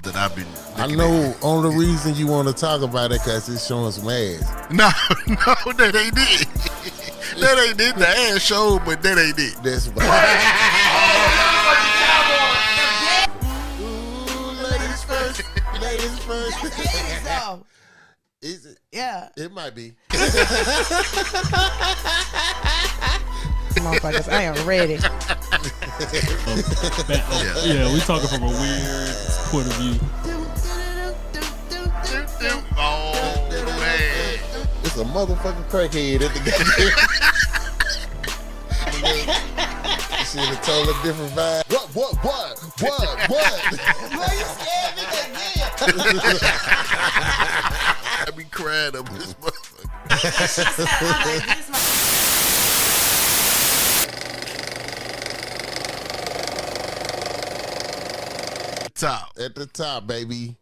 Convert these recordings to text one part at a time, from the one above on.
That I've been. I know. Only reason you want to talk about it because it's showing some ass. No, that ain't it. That ain't it. The ass show, but that ain't it. That's why. Ladies first. Ladies first. Is it? Yeah. It might be. Motherfuckers, I am ready. Yeah, we talking from a weird point of view. Oh, man. It's a motherfucking crackhead at the game. Should have told a different vibe. What? Why you scared me again? I be crying up this motherfucker. Top. At the top, baby.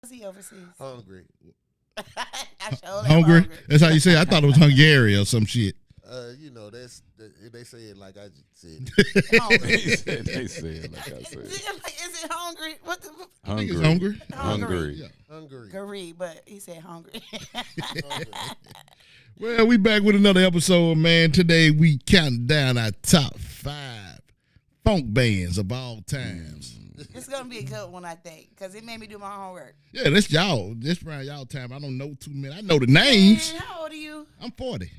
Is he overseas? Hungry. Hungry? That's how you say it. I thought it was Hungary or some shit. You know, they say it like I said. Hungry. They say it like I said. Is it hungry? What the? I think it's hungry. Hungry. Yeah. Hungry. Hungry, but he said hungry. Well, we back with another episode, man. Today we counting down our top 5 funk bands of all times. It's gonna be a good one, I think, because it made me do my homework. Yeah, that's y'all. This around y'all time. I don't know too many. I know the names. Man, how old are you? I'm 40.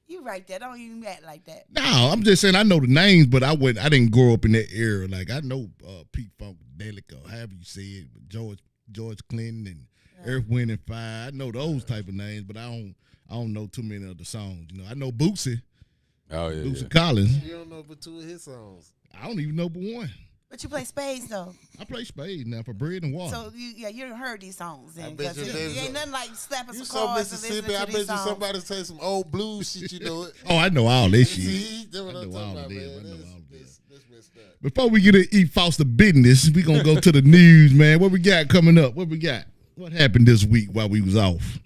You right there. Don't even act like that. No, I'm just saying I know the names, but I didn't grow up in that era. Like I know Pete Funkadelic or however you say it, George Clinton and Earth, Wind and Fire. I know those type of names, but I don't know too many of the songs. You know, I know Bootsy. Oh yeah. Bootsy Collins. You don't know but 2 of his songs. I don't even know but one. But you play spades though. I play spades now for bread and water. So you done heard these songs then, I bet because you it ain't nothing like slapping You some so cards and listening Mississippi, I to bet these you songs. somebody say some old blues shit, you know it. Oh, I know all this shit. See, that's what I I'm know talking all about, of this. man. I know all of this. That's messed up. Before we get to eat Foster business, we gonna go to the news, man. What we got coming up? What we got? What happened this week while we was off?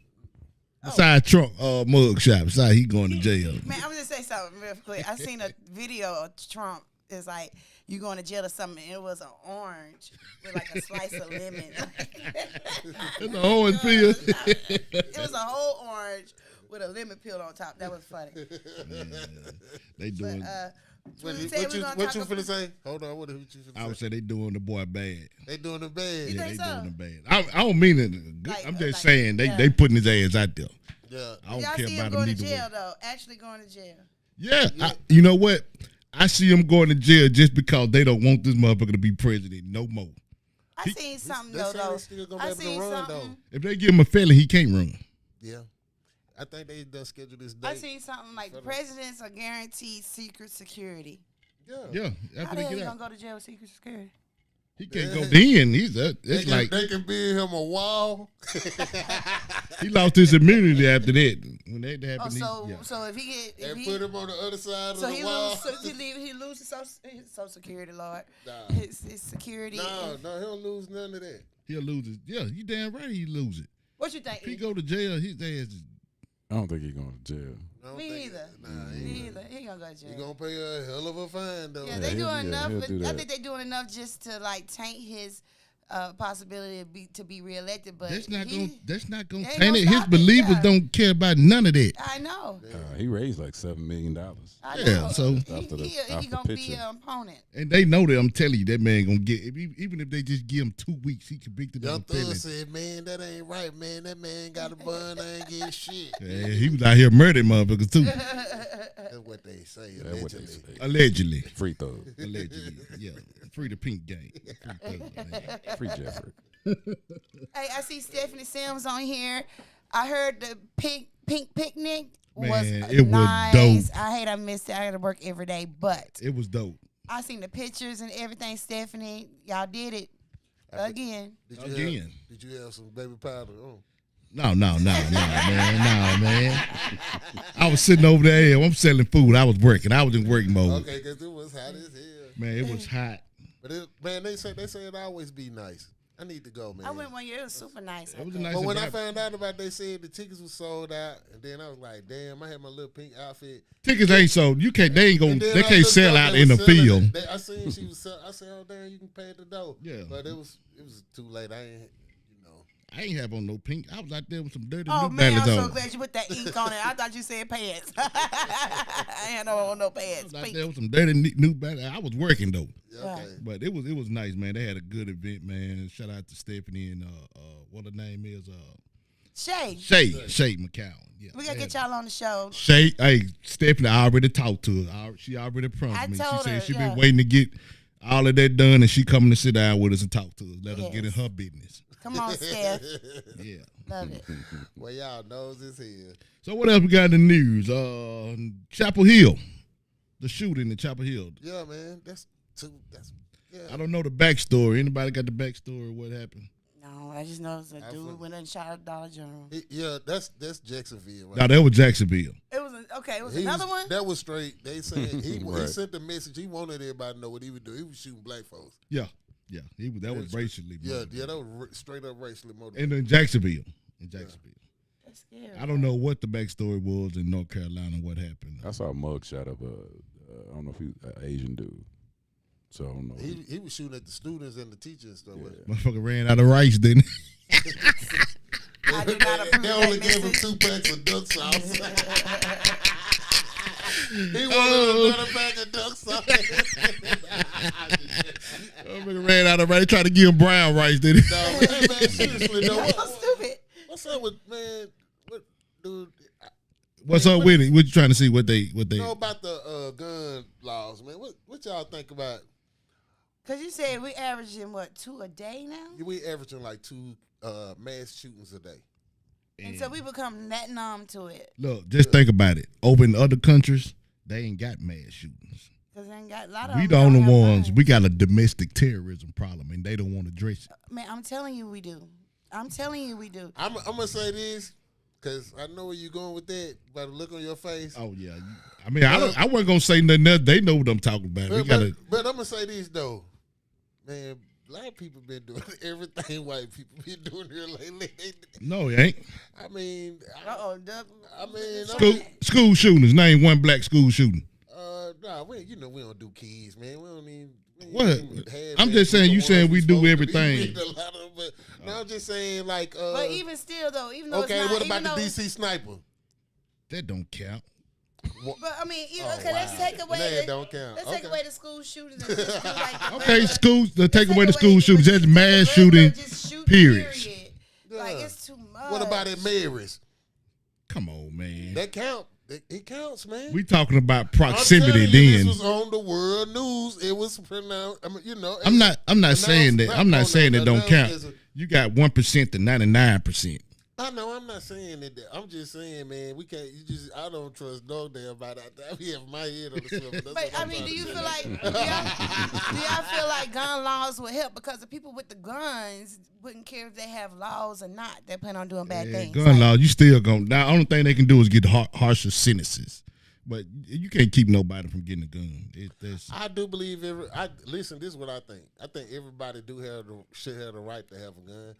Besides Trump mug shop, besides he going to jail. Man, I'm gonna say something real quick. I seen a video of Trump. It's like, you going to jail or something. And it was an orange with like a slice of lemon. It's an orange peel. It was a whole orange with a lemon peel on top. That was funny. They doing. What you finna say? Hold on, what you finna say? I would say they doing the boy bad. They doing the bad. You Yeah, think they so? doing the bad. I don't mean it. Like- I'm just like- saying yeah. they putting his ass out there. Yeah. I don't Y'all care see him about him going to neither jail way. though? Actually going to jail. Yeah, you know what? I see him going to jail just because they don't want this motherfucker to be president no more. I seen something though. Still gonna be I able to seen run something. though. If they give him a felony, he can't run. Yeah. I think they done scheduled this date. I seen something like presidents are guaranteed secret security. Yeah, How after the they hell you get gonna out, go to jail with secret security? he can't go in. It's like they can build him a wall. he lost his immunity after that. When that happened, So if he get if and he, put him on the other side so of the he wall. lose so he loses his social security, Lord. Nah. His security. No, he don't lose none of that. he'll lose it. Yeah, you damn right he lose it. What you think? If he go to jail, his ass is. I don't think he's going to jail. I don't Me think- either. Nah, Me either. He ain't gonna go to jail. he gonna pay a hell of a fine though. Yeah, Yeah, they he'll- doing enough. he'll But do I that. think they doing enough just to like taint his possibility to be reelected. But That's not he- gonna. That's not gonna. ain't And gonna his stop it, believers yeah. don't care about none of that. I know. He raised like $7 million. I Yeah, know. so- After the- he after gonna be picture. an opponent. And they know that. I'm telling you, that man gonna get. Even if they just give him 2 weeks, he convicted Young of a Thug felony. said, "Man, that ain't right, man. That man got a bun. I ain't getting shit." Yeah, he was out here murdering motherfuckers too. That's what they say. That's what they Allegedly. say. Allegedly. Free thug. Allegedly. Yeah. Free the pink gang. Free thug, man. Free Jeffrey. Hey, I see Stephanie Sims on here. I heard the pink picnic was Man, it was nice. dope. I hate I missed it. I got to work every day, but It was dope. I seen the pictures and everything. Stephanie, y'all did it again. Did you have some baby powder on? No, man. I was sitting over there. I'm selling food. I was working. I was in work mode. Okay, because it was hot as hell. Man, it was hot. But man, they say it always be nice. I need to go, man. I went one year. It was super nice. It was a nice But when I environment. found out about they said the tickets was sold out, and then I was like, damn, I had my little pink outfit. Tickets ain't sold. You can't. They ain't gonna. And then They I can't looked sell up, out they in the was selling field. it. I seen she was selling. I said, oh damn, you can pay at the door. Yeah. But it was too late. I ain't, I ain't have on no pink. I was out there with some dirty Oh New man, I'm Balance so on. glad you put that ink on it. I thought you said pants. I ain't no I pants. was out Pink. there with some dirty New Balance. I was working though. okay. But it was nice, man. They had a good event, man. Shout out to Stephanie and what her name is, Shay, Shay McCown. Yeah, we gotta they get had- y'all on the show. Shay, hey, Stephanie, I already talked to her. She already promised I me. She told said her, she yeah. been waiting to get all of that done, and she coming to sit down with us and talk to us. Let us get in Yes. her business. Come on, Steph. Yeah. Love it. Well, y'all knows this here. So what else we got in the news? Chapel Hill, the shooting in Chapel Hill. Yeah, man. Yeah. I don't know the backstory. Anybody got the backstory of what happened? No, I just know it's a dude went and shot at Dollar General. Yeah, that's Jacksonville. Right? No, that was Jacksonville. It was okay. It was He another one. That was straight. They said he Right. sent the message. He wanted everybody to know what he would do. He was shooting black folks. Yeah. That was racially. Yeah, motivated. that was straight up racially motivated. And in Jacksonville. That's scary. I don't know what the backstory was in North Carolina. What happened? I saw a mug shot of I don't know if he an Asian dude. So I don't know. He was shooting at the students and the teachers and stuff. Like that. Motherfucker ran out of rice, didn't he? I do not approve They that only gave him message. 2 packs of duck sauce. He wanted another pack of duck sauce. Motherfucker ran out of rice. Tried to give him brown rice, didn't he? No, hey, man, seriously, though. That's so stupid. What's up with, man? What, dude? What's up with it? What you trying to see? What they? You know about the gun laws, man. What y'all think about? Cause you said we averaging what 2 a day now, We averaging like 2 mass shootings a day. and so we become that numb to it. Look, just think about it. Over in other countries, they ain't got mass shootings. Cause they ain't got a lot of We the them only don't have ones. guns. We got a domestic terrorism problem, and they don't want to address it. Man, I'm telling you we do. I'm telling you we do. I'm gonna say this because I know where you're going with that. By the look on your face. Oh yeah. I mean, I wasn't gonna say nothing else. They know what I'm talking about. We gotta. But I'm gonna say this though, man. Black people been doing everything white people been doing here lately. No, it ain't. I mean, School shootings. Name one black school shooting. nah, we don't do kids, man. We don't even. What? Had I'm been just saying, the you ones saying we do supposed to be everything. reading a lot of, but no, I'm just saying like. But even still, though, even though okay, it's not, what about even the though, DC sniper? That don't count. But I mean, Oh, okay, let's take away. That don't count. Let's take Okay. away the school shootings and just do like the Okay, regular- schools. To take away the Let's school shootings, just that's do the mass regular shooting. just shoot, Periods. period. Like Yeah. it's too much. What about at Mary's? Come on, man. That count. It counts, man. We talking about I'm proximity. telling you, Then this was on the world news. It was pronounced. I mean, you know. I'm not saying that. I'm not saying it don't count. As a- You got 1% to 99%. I know. I'm not saying that. I'm just saying, man. We can't. You just. I don't trust no damn body. I be having my head on the swivel. That's But what I I'm mean, trying do you to feel say. like do y'all feel like gun laws would help because the people with the guns wouldn't care if they have laws or not? They plan on doing bad things. Gun law, you still going. Now, only thing they can do is get harsher sentences. But you can't keep nobody from getting a gun. I do believe listen. This is what I think. I think everybody should have the right to have a gun,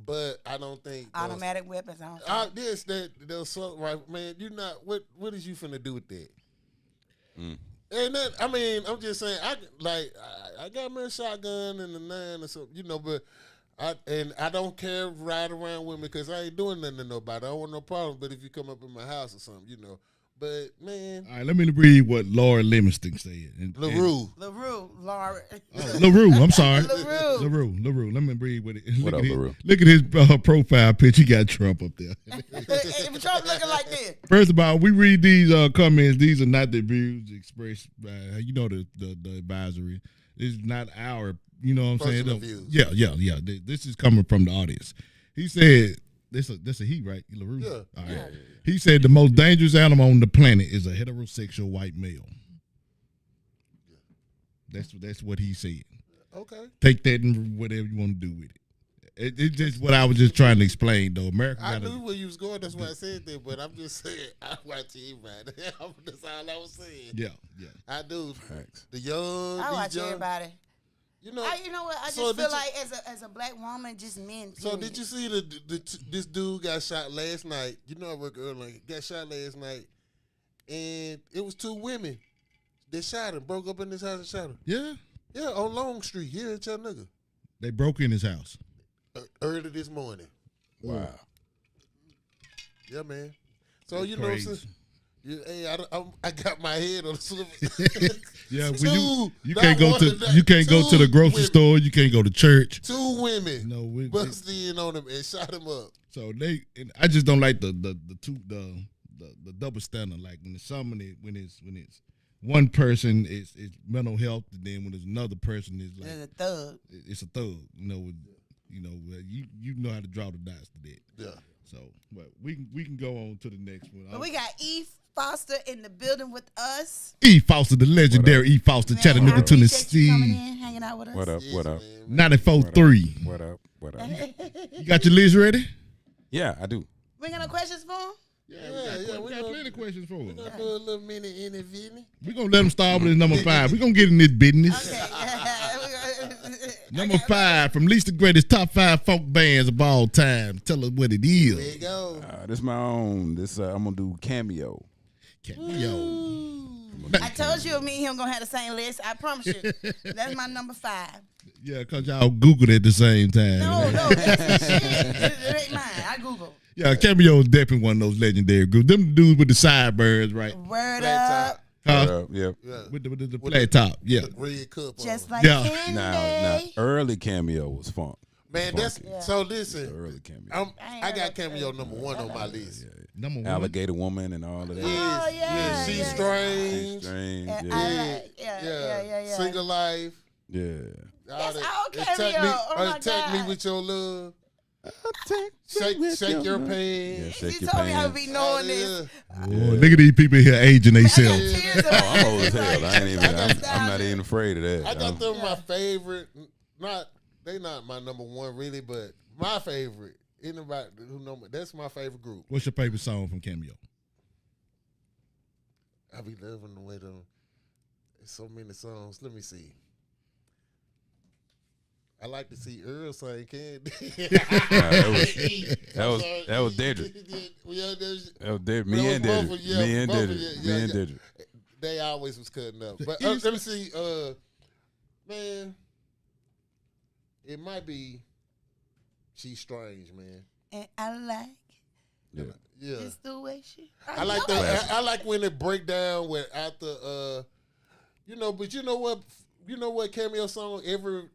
but I don't think Automatic weapons. I don't think. They'll so right, man. You not what is you finna do with that? And that, I mean, I'm just saying. I got me a shotgun and a 9 or something, you know. But I don't care ride around with me because I ain't doing nothing to nobody. I don't want no problem. But if you come up in my house or something, you know. But man, all right, let me read what Laura Livingston said. LaRue. Laura. LaRue, I'm sorry. LaRue. Let me read what it. What up, LaRue? Look at his profile picture. He got Trump up there. Hey, Trump looking like this. First of all, we read these comments. These are not the views expressed by the advisory. This is not our. You know what I'm saying? Personal views. Yeah. This is coming from the audience. He said. This a he, right? LaRue? Yeah. All right. Yeah. He said the most dangerous animal on the planet is a heterosexual white male. That's what he said. Okay. Take that and whatever you want to do with it. It's just what I was just trying to explain, though. America I knew where you was going. That's why I said that. But I'm just saying, I watch everybody. That's all I was saying. Yeah. I do. Facts. The young. I these watch young, everybody. You know. You know what? I just So feel did you- like as a black woman, just men. So period. did you see this dude got shot last night? You know I work early. Got shot last night, and it was 2 women. They shot him. Broke up in his house and shot him. Yeah. Yeah, on Long Street here in Chattanooga. They broke in his house. Early this morning. Wow. Yeah, man. So That's you know, crazy. hey, I got my head on the swivel. Yeah, when Two, you not can't go one, to not you can't go to the two grocery women. store. You can't go to church. 2 women No, busted in on him and shot him up. so and I just don't like the double standard. Like when it's one person is mental health, and then when there's another person is like There's a thug. it's a thug. You know how to draw the dots to that. Yeah. So, but we can go on to the next one. But we got E. Foster in the building with us. E. Foster, the legendary E. Foster, Man, Chattanooga, I appreciate you coming Tennessee, in, hanging out with us. What up? What up? 94.3. What up? What up? You got your list ready? Yeah, I do. We got no questions for him? Yeah, we got plenty of questions for him. We're gonna do a little mini interview. We're going to let him start with his number 5. We're going to get in this business. Okay. Number 5, from least to greatest, top 5 folk bands of all time. Tell us what it There you is. go. This my own. This I'm gonna do cameo. Yo. I told you me and him gonna have the same list. I promise you. That's my number 5. Yeah, because y'all Googled at the same time. No, that's his shit. It ain't mine. I Googled. Yeah, Cameo is definitely one of those legendary groups. Them dudes with the sideburns, right? Word Flat up. Yep. Yeah. With the flat top, yeah. The red cup. Just on. like Yeah. candy. Now, early cameo was funk. Man, that's Funky. so. Listen, Early cameo. I got cameo number 1 on my list. Number 1. Alligator Woman and all of that. Oh, yeah, She's yeah. strange. Strange. I Yeah. like, yeah. Single life. Yeah. That's that. all Attack cameo. me, Oh, my attack me God. with your love. Shake your Yeah, pants. shake You your told me I pants. would be knowing this. Oh, look at these people here aging I got themselves. tears in my Oh, I'm old eyes. as hell. I ain't even. I'm not Nostalgia. even afraid of that. I got them my favorite. They not my number 1 really, but my favorite. Anybody who know me, that's my favorite group. What's your favorite song from Cameo? I be loving the way them. There's so many songs. Let me see. I like to see Earl sing Candy. That was Dedrick. Yeah, That was Dedrick. Me That and was both Dedrick. of- yeah, Me and both of Dedrick. you, Me and yeah. Dedrick. They always was cutting up. But East- let me see. Man, it might be She's Strange, man. And I like Yeah. Yeah. just the way she. I like that. I like when it break down with after but you know what cameo song every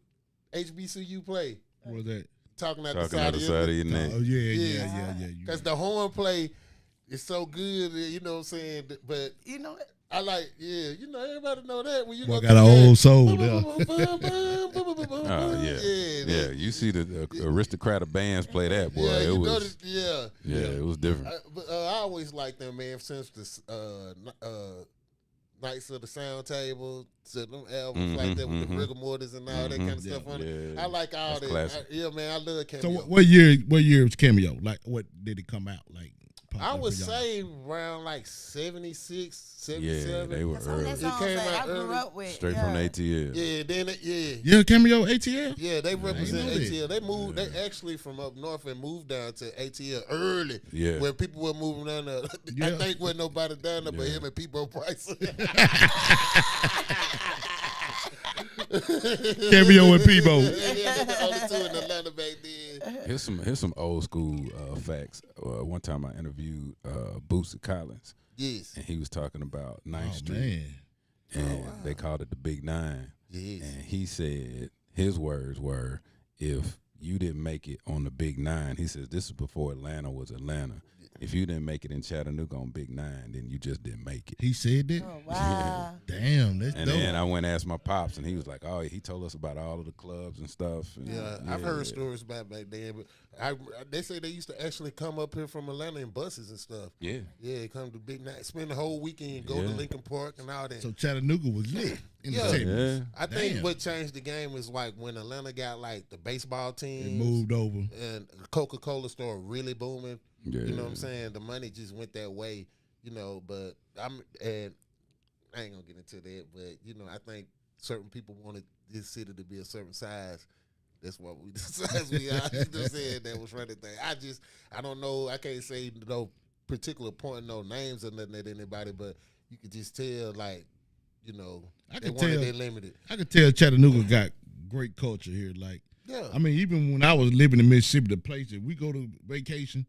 HBCU play? What was that? Talking at Talking the out the side of your neck. Oh yeah. Because the horn play is so good, you know what I'm saying? But You know what? I like, everybody know that when you Boy, go got an old soul there. there. Oh yeah. You see the aristocrat of bands play that, boy. Yeah, It you was go to, it was different. I always liked them, man, since the Nights of the Sound Table, to them albums like that with the rigor mortis and all that kind of stuff on it. Yeah. I like all That's that. classic. Man, I love So cameo. what year was Cameo? Like what did it come out? Like I would for y'all? say around like 76, Yeah, 77. they were That's some of early. that songs came that out I grew early. up with. Straight yeah. from ATL. Yeah, then Yeah, Cameo ATL. Yeah, they represent know that. ATL. They moved. They actually from up north and moved down to ATL early. Yeah. When people were moving down there. I Yeah. think wasn't nobody down there but Yeah. him and Peebo Price. Cameo and Peebo. Yeah, the only two in Atlanta back then. Here's some old school facts. One time I interviewed Bootsy Collins, Yes. and he was talking about 9th Oh Street, man. and they called it the Big Nine. Yes. And he said his words were, "If you didn't make it on the Big Nine," he says, "this is before Atlanta was Atlanta. If you didn't make it in Chattanooga on Big Nine, then you just didn't make it." He said that. Oh, wow. Damn, that's And dope. then I went and asked my pops, and he was like, "Oh, he told us about all of the clubs and stuff." And Yeah, I've heard stories about back then, but they say they used to actually come up here from Atlanta in buses and stuff. Yeah. Yeah, come to Big Night, spend the whole weekend, go to Yeah. Lincoln Park and all that. So Chattanooga was lit in Yeah. the 70s. Yeah. I think Damn. what changed the game is like when Atlanta got like the baseball It team moved over. and the Coca-Cola store really booming. Yeah. You know what I'm saying? The money just went that way, but I ain't gonna get into that, but I think certain people wanted this city to be a certain size. That's why we the size we are. You know what I'm saying? That was running thing. I don't know. I can't say no particular point, no names or nothing at anybody, but you could just tell, like, I they could wanted tell. their limited. I could tell Chattanooga got great culture here. Like, Yeah. I mean, even when I was living in Mississippi, the place that we go to vacation,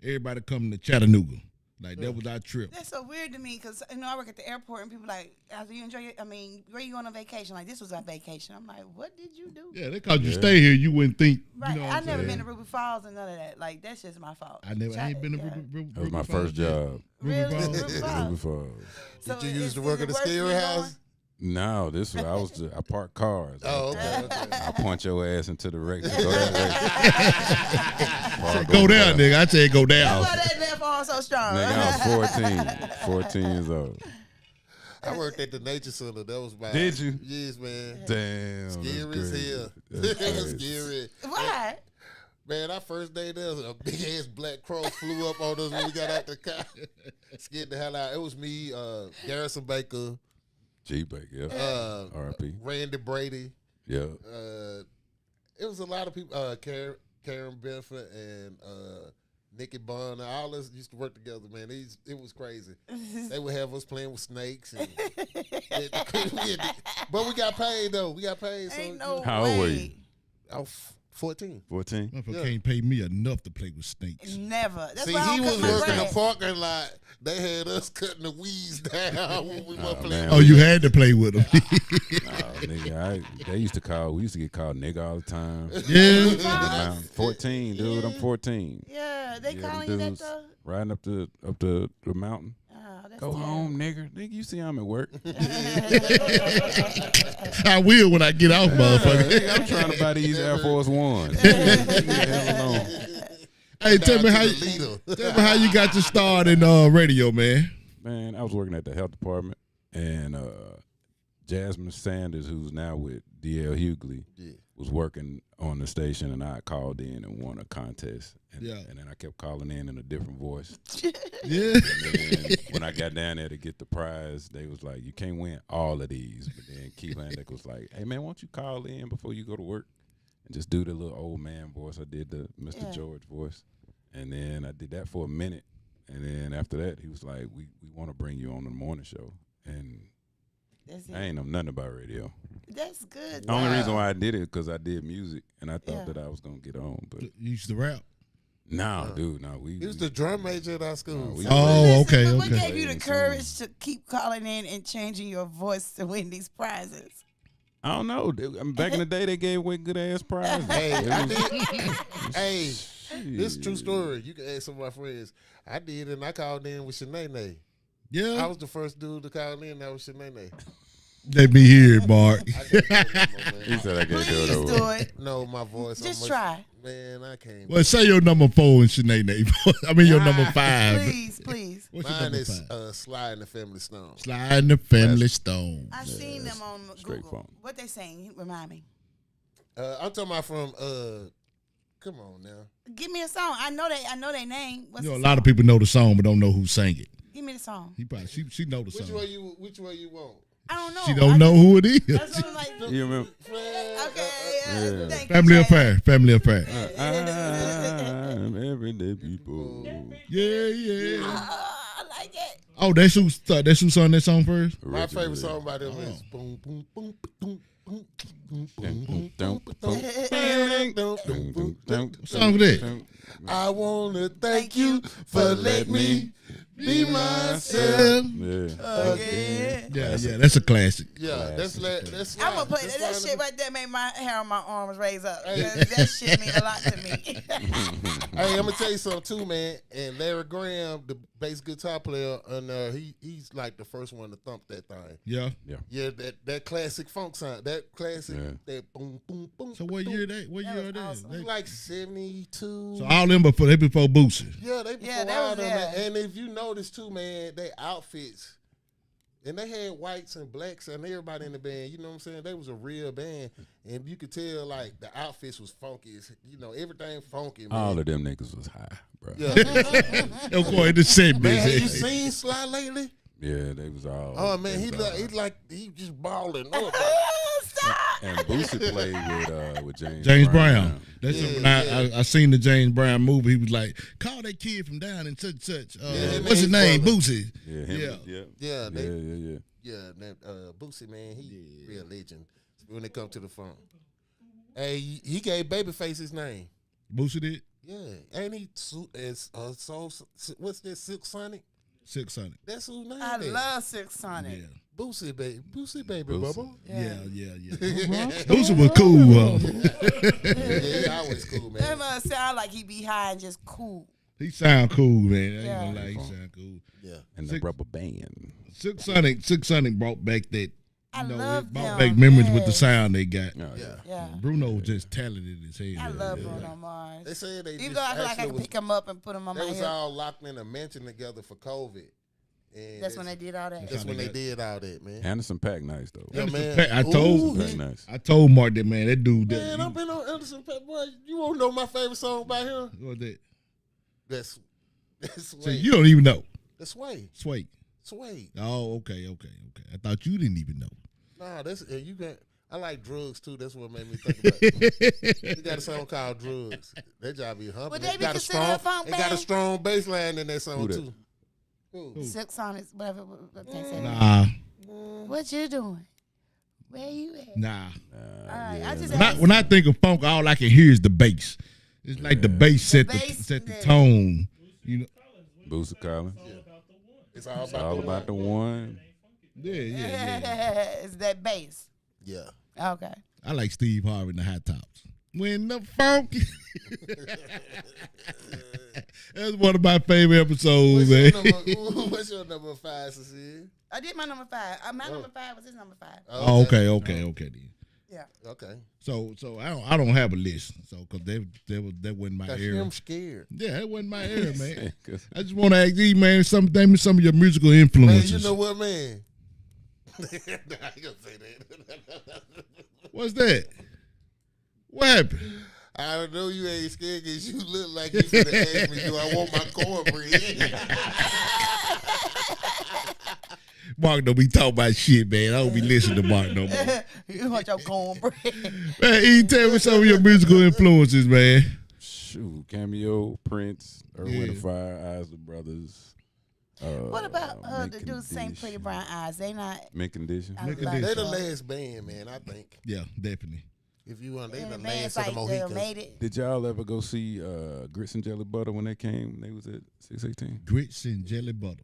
everybody come to Chattanooga. Like that was our trip. That's so weird to me because I work at the airport and people like, "After you enjoy it, where you going on vacation?" Like this was our vacation. I'm like, "What did you do?" Yeah, they cause you stay here, you wouldn't think. Right. You know what I I'm never saying? been to Ruby Falls and none of that. Like that's just my fault. I ain't been to Yeah. Ruby That was my Falls first yet. job. Really? Ruby Falls? Ruby Falls? Ruby Falls. So Did you use to is work it at the worth me scary going? house? No, I parked cars. Oh, okay. I punch your ass into the wreck. Go that way. Park Go over down, there. nigga. I said go down. That's why that left arm so strong. Nigga, I was 14 years old. I worked at the nature center. That was my. Did you? Yes, man. Damn. Scary as hell. That's It was crazy. scary. Why? Man, our first day there, a big ass black crow flew up on us when we got out the car. Scared the hell out. It was me, Garrison Baker, G Baker, yeah. R.I.P. Randy Brady. Yeah. It was a lot of people. Karen Benford and Nikki Bond. All us used to work together, man. It was crazy. They would have us playing with snakes. And, but we got paid, though. We got paid. So, Ain't no How old were way. you? I was 14. 14? Motherfucker Yeah. can't pay me enough to play with snakes. Never. That's See, why I he don't was cut my working the grass. parking lot. They had us cutting the weeds down when we were playing. man. Oh, you had to play with them. Nigga, we used to get called nigga all the time. Yeah. I'm 14, dude. I'm 14. Yeah, they Yeah, calling them you that dudes though. Riding up the mountain. Oh, that's Go home, nigga. Nigga, you see I'm at work. I will when I get off, motherfucker. Nigga, I'm trying to buy these Air Force Ones. Leave me the hell alone. Hey, tell me Down how to you, the leader. tell me how you got your start in radio, man. Man, I was working at the health department, and Jasmine Sanders, who's now with D.L. Hughley, was working on the station, and I called in and won a contest. And, Yeah. and then I kept calling in a different voice. Yeah. And then when I got down there to get the prize, they was like, you can't win all of these. But then Keith Landick was like, hey, man, why don't you call in before you go to work and just do the little old man voice. I did the Mr. George voice. And then I did that for a minute. And then after that, he was like, we want to bring you on the morning show. And That's it. I ain't know nothing about radio. That's good. The only reason why I did it because I did music and I thought Yeah. that I was gonna get on, but You used to rap. no, dude, no. He was the drum major at our school. we- Oh, okay, But what okay. gave you the courage to keep calling in and changing your voice to win these prizes? I don't know. Back in the day, they gave away good ass prizes. Hey, It I was- did. Hey, this Shit. true story. You can ask some of my friends. I did, and I called in with Shanae. I Yeah, was the first dude to call in. That was Shanae. let me hear it, Mark. I can't do it no more, He man. said I can't do Please it over. do it. No, my voice. Just I'm try. Man, I can't. Well, say your number 4 and Shanae. I mean your number 5. Please, please. What's your Mine number is 5? Sly and the Family Stone. Slide in the family stone. I seen them on straight Google. phone. What they saying? Remind me. I'm talking about from. Come on now. Give me a song. I know their name. What's You know, the a lot song? of people know the song but don't know who sang it. Give me the song. He probably she know the Which song. way you want? I don't know. She don't know who it is. That's what I'm like. You remember? Okay. Yeah. Thank you, Family Chad. affair. Family affair. I'm everyday people. Yeah. I like it. Oh, that's who sung that song first. My favorite song by them is boom boom boom boom boom boom boom boom boom. What song is that? I wanna thank you for letting me be myself. Yeah. Again. Yeah, that's a classic. Yeah, that's I'm gonna play that shit right there. Made my hair on my arms raise up. That shit mean a lot to me. Hey, I'm gonna tell you something too, man. And Larry Graham, the bass guitar player, and he's like the first one to thump that thing. Yeah. Yeah, that classic funk sound, that classic, Yeah. that boom boom boom. So what year that? What That year was are they? awesome. They- Like 72. So all them before Boosie. Yeah, they before that all was- them. yeah. And if you notice too, man, they outfits. And they had whites and blacks and everybody in the band. You know what I'm saying? They was a real band, and you could tell like the outfits was funky. You know, everything funky. Man. All of them niggas was high, bro. Yeah. Of course, the same Man, have you bitch. seen Sly lately? Yeah, they was all. Oh man, they was all- he just balling up. Stop. And Boosie played with James. James Brown. That's Yeah, when yeah. I seen the James Brown movie. He was like, call that kid from down in such and such. him What's his and name? his brother. Boosie. Yeah, him, Yeah. yeah, Yeah, they, yeah. yeah. That Boosie, man, he real legend when it comes to the funk. Hey, he gave Babyface his name. Boosie did? Yeah, ain't he? What's that? Silk Sonic. 600. That's whose name. I that. love Six Sonic. Yeah. Boosie, baby, Boosie. Bubba. Yeah. Boosie was cool. Yeah, he always cool, That man. must sound like he be high and just cool. He sound cool, man. I ain't Yeah. gonna lie, he sound cool. Yeah, And the rubber band. 600 brought back that. I You know, love it brought them. back memories with the Yes. sound they got. Oh, yeah. Yeah. Bruno was just talented as hell. I love Bruno Mars. They said they Even just though I feel like I actually can pick him up and put him on they my was hip. all locked in a mansion together for COVID. And That's when they did all that. That's when they did all that, man. Anderson .Paak nice though. Yeah, Anderson man. Paak, I told- Ooh, Paak nice. I told Mark that, man, that dude. Man, I've been on Anderson Paak, boy. You won't know my favorite song by him. What that? That's So Sway. you don't even know. That's Sway. Sway. Oh, okay. I thought you didn't even know. Nah, that's you got. I like drugs too. That's what made me think about it. He got a song called Drugs. That job be humping. Would they It be got a considered a strong. funk It got a band? strong bass line in that song Who that? too. Who? Six Sonics, whatever. What they say. Nah. What you doing? Where you at? Nah. All right, I just When I think of funk, all I can hear is the bass. It's like the bass set the bass, tone. You know. Boosie Collins. It's all It's about. all about the one. Yeah. It's that bass. Yeah. Okay. I like Steve Harvey and the High Tops. When the funk. That's one of my favorite episodes, man. What's your number 5, Cecile? I did my number 5. My number 5 was his number 5. Oh, okay then. Yeah. Okay. So I don't have a list. So because that wasn't my Got era. him scared. Yeah, that wasn't my era, man. 'Cause I just want to ask you, man, name me some of your musical Man, influences. you know what, man? I ain't gonna say that. What's that? What happened? I don't know you ain't scared because you look like you finna ask me, do I want my cornbread? Mark don't be talking about shit, man. I don't be listening to Mark no more. You want your cornbread? Man, you tell me some of your musical influences, man. shoot, Cameo, Prince, Earth, Wind, Yeah. and Fire, Isley Brothers. What about Mint the dudes sing Pretty Condition. Brown Eyes? They not. Mint Condition. I Mint love Condition. They the them. last band, man. I think Yeah, definitely. if you want, they And the the last bands of the like Mohicans. made it. Did y'all ever go see Grits and Jelly Butter when they came? They was at 618. Grits and jelly butter.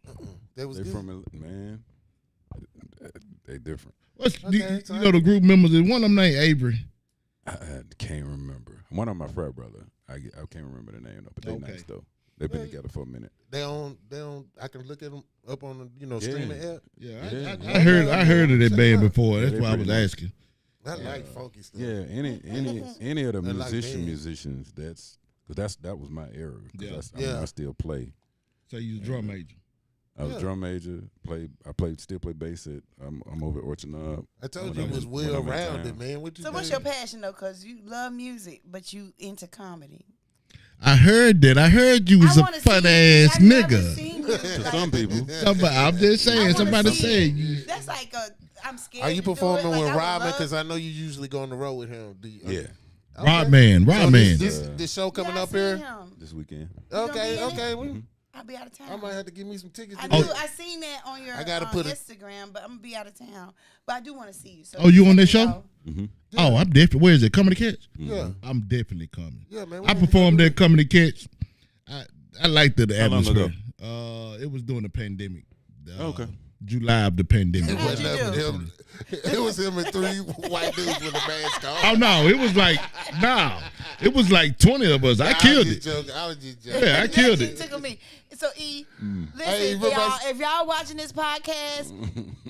That was They good. from man. They different. What's Okay, you know the group members? Is one of them named Avery. I can't remember. One of my frat brother. I can't remember the name though, but they Okay. nice though. They've been Yeah. together for a minute. They on. I can look at them up on the streaming app. Yeah, Yeah. I heard of that Check band it out. before. Yeah, That's they why I was pretty nice. asking. I like funky stuff. Yeah, any of the I like bands. musicians. That was my era. 'Cause Yeah. I mean, I still play. So you was a drum major. I was Yeah. drum major. Still play bass at. I'm over at Orchard Knob. I told When you I it was when well I'm in rounded, town. man. What you So what's think? your passion though? Because you love music, but you into comedy. I heard that. I heard you was I a wanna fun see ass I've never nigga. seen you, To like, some people, I'm just I saying. wanna Somebody see said it. you. That's like I'm scared. Are you to do it. performing Like, with I would Rodman? love- Because I know you usually go on the road with him. Do you, yeah. Okay. Rodman. So Rodman. this show coming Yeah, I up seen here. him. This weekend. gonna be in it? Okay. I'll be out of town. I might have to give me some tickets. I to do. that. I seen that on your I gotta put it- Instagram, but I'm gonna be out of town. But I do want to see you. So Oh, you on that let me show? know. Mm-hmm. Oh, I'm definitely. Where is it? Comedy Catch? Yeah, I'm definitely coming. yeah, man. I performed at Comedy Catch. I liked the How long atmosphere. It was during the pandemic. Okay. July of the pandemic. It How'd wasn't you up do? with him. It was him and 3 white dudes with a mask on. Oh no, it was like it was like 20 of us. I killed it. I was just joking. Yeah, I killed That it. shit tickled me. So listen, Hey, but if y'all watching this podcast,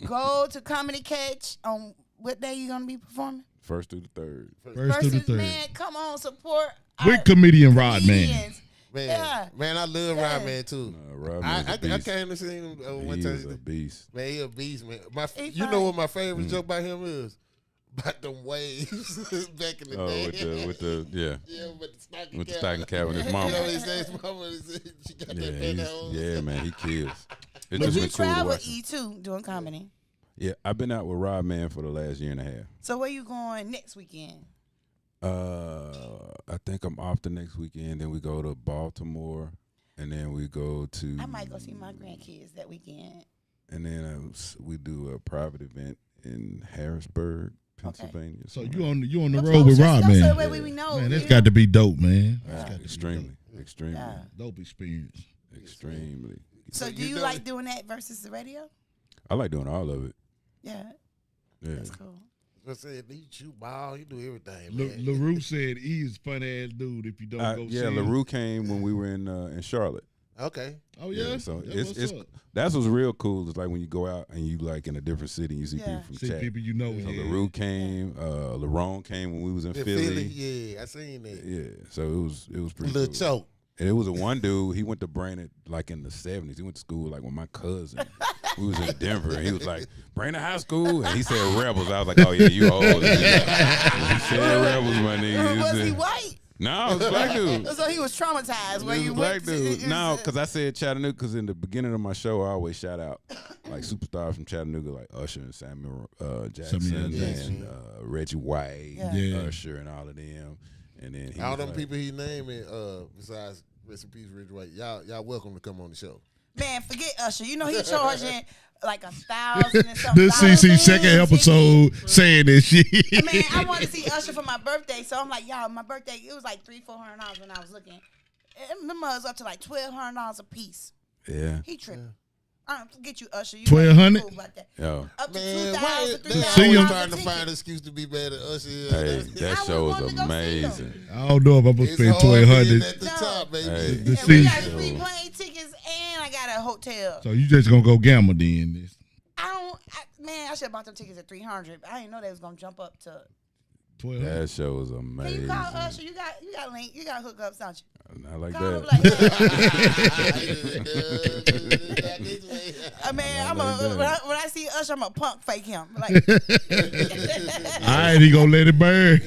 go to Comedy Catch on what day you gonna be performing? First through the third. First to the Versus, third. man, come on, support With our comedian Rodman. comedians. Man, Yeah. man, I love Yeah. Rodman too. Rodman I is a beast. came to see him one He time. is a beast. Man, he a beast, man. He You know fine. what my favorite joke about him is? About them waves back in the Oh, day. with the yeah, yeah, with the stocking with the cap. stocking cap and his You know what mama. he said? His mama said she got Yeah, that pantyhose. yeah, man, he kills. It's But just you been cool to travel watch him. E too doing comedy. Yeah, I've been out with Rodman for the last year and a half. So where you going next weekend? I think I'm off the next weekend. Then we go to Baltimore, and then we go to. I might go see my grandkids that weekend. And then we do a private event in Harrisburg, Pennsylvania. So somewhere. you on the Well, road with close, just go Rodman. so that way we know. Man, you that's know? got to be dope, man. extremely, extremely, Yeah. Dope experience. extremely. So do you like doing that versus the radio? I like doing all of it. Yeah, Yeah. that's cool. I said, he shoot ball, he do everything, man. LaRue said he is a fun ass dude if you don't go see him. LaRue came when we were in Charlotte. Okay. Oh yeah, so That's it's what's up. that's what's real cool. It's like when you go out and you like in a different city and you see Yeah. people from See chat. people you know. So Yeah. LaRue came, Larone came when we was in In Philly. yeah, I seen that. Yeah, so it was pretty Little cool. choke. And it was a one dude. He went to Brandon like in the 70s. He went to school like with my cousin. We was in Denver, and he was like, Brandon High School, and he said Rebels. I was like, oh yeah, you old. He said Rebels, my nigga. Was he said- white? No, it was a black dude. So he was traumatized when He was you a black went. dude. No, because I said Chattanooga. Because in the beginning of my show, I always shout out like superstars from Chattanooga, like Usher and Samuel Jackson Samuel Jackson. and Reggie White, Yeah. Yeah. Usher, and all of them. And then he All was them like, people he naming, besides rest in peace, Rich White. Y'all welcome to come on the show. Man, forget Usher. You know he charging like $1,000 and something. This CC second episode saying this shit. Man, I wanted to see Usher for my birthday, so I'm like, y'all, my birthday, it was like $300-$400 when I was looking. And them was up to like $1,200 a piece. yeah, He tripping. Forget you, Usher. You 1,200? cool about that. yo. Up to Man, $2,000, why See $3,000 him? a trying to ticket. find an excuse to be mad at Usher? Hey, that I show wanted was to go see amazing. I don't know if I'm gonna It's spend hard being 1,200. at the No. top, baby. Hey. The And we got season. free plane tickets and I got a hotel. So you just gonna go gamble then? Man, I should have bought them tickets at $300. I didn't know they was gonna jump up to. 1,200. That show was Can amazing. you call Usher? You got link. You got hookups, don't you? I like Call him that. like, hey. Man, I'm like that. when I see Usher, I'm a punk fake him. Like, All right, he gonna let it burn.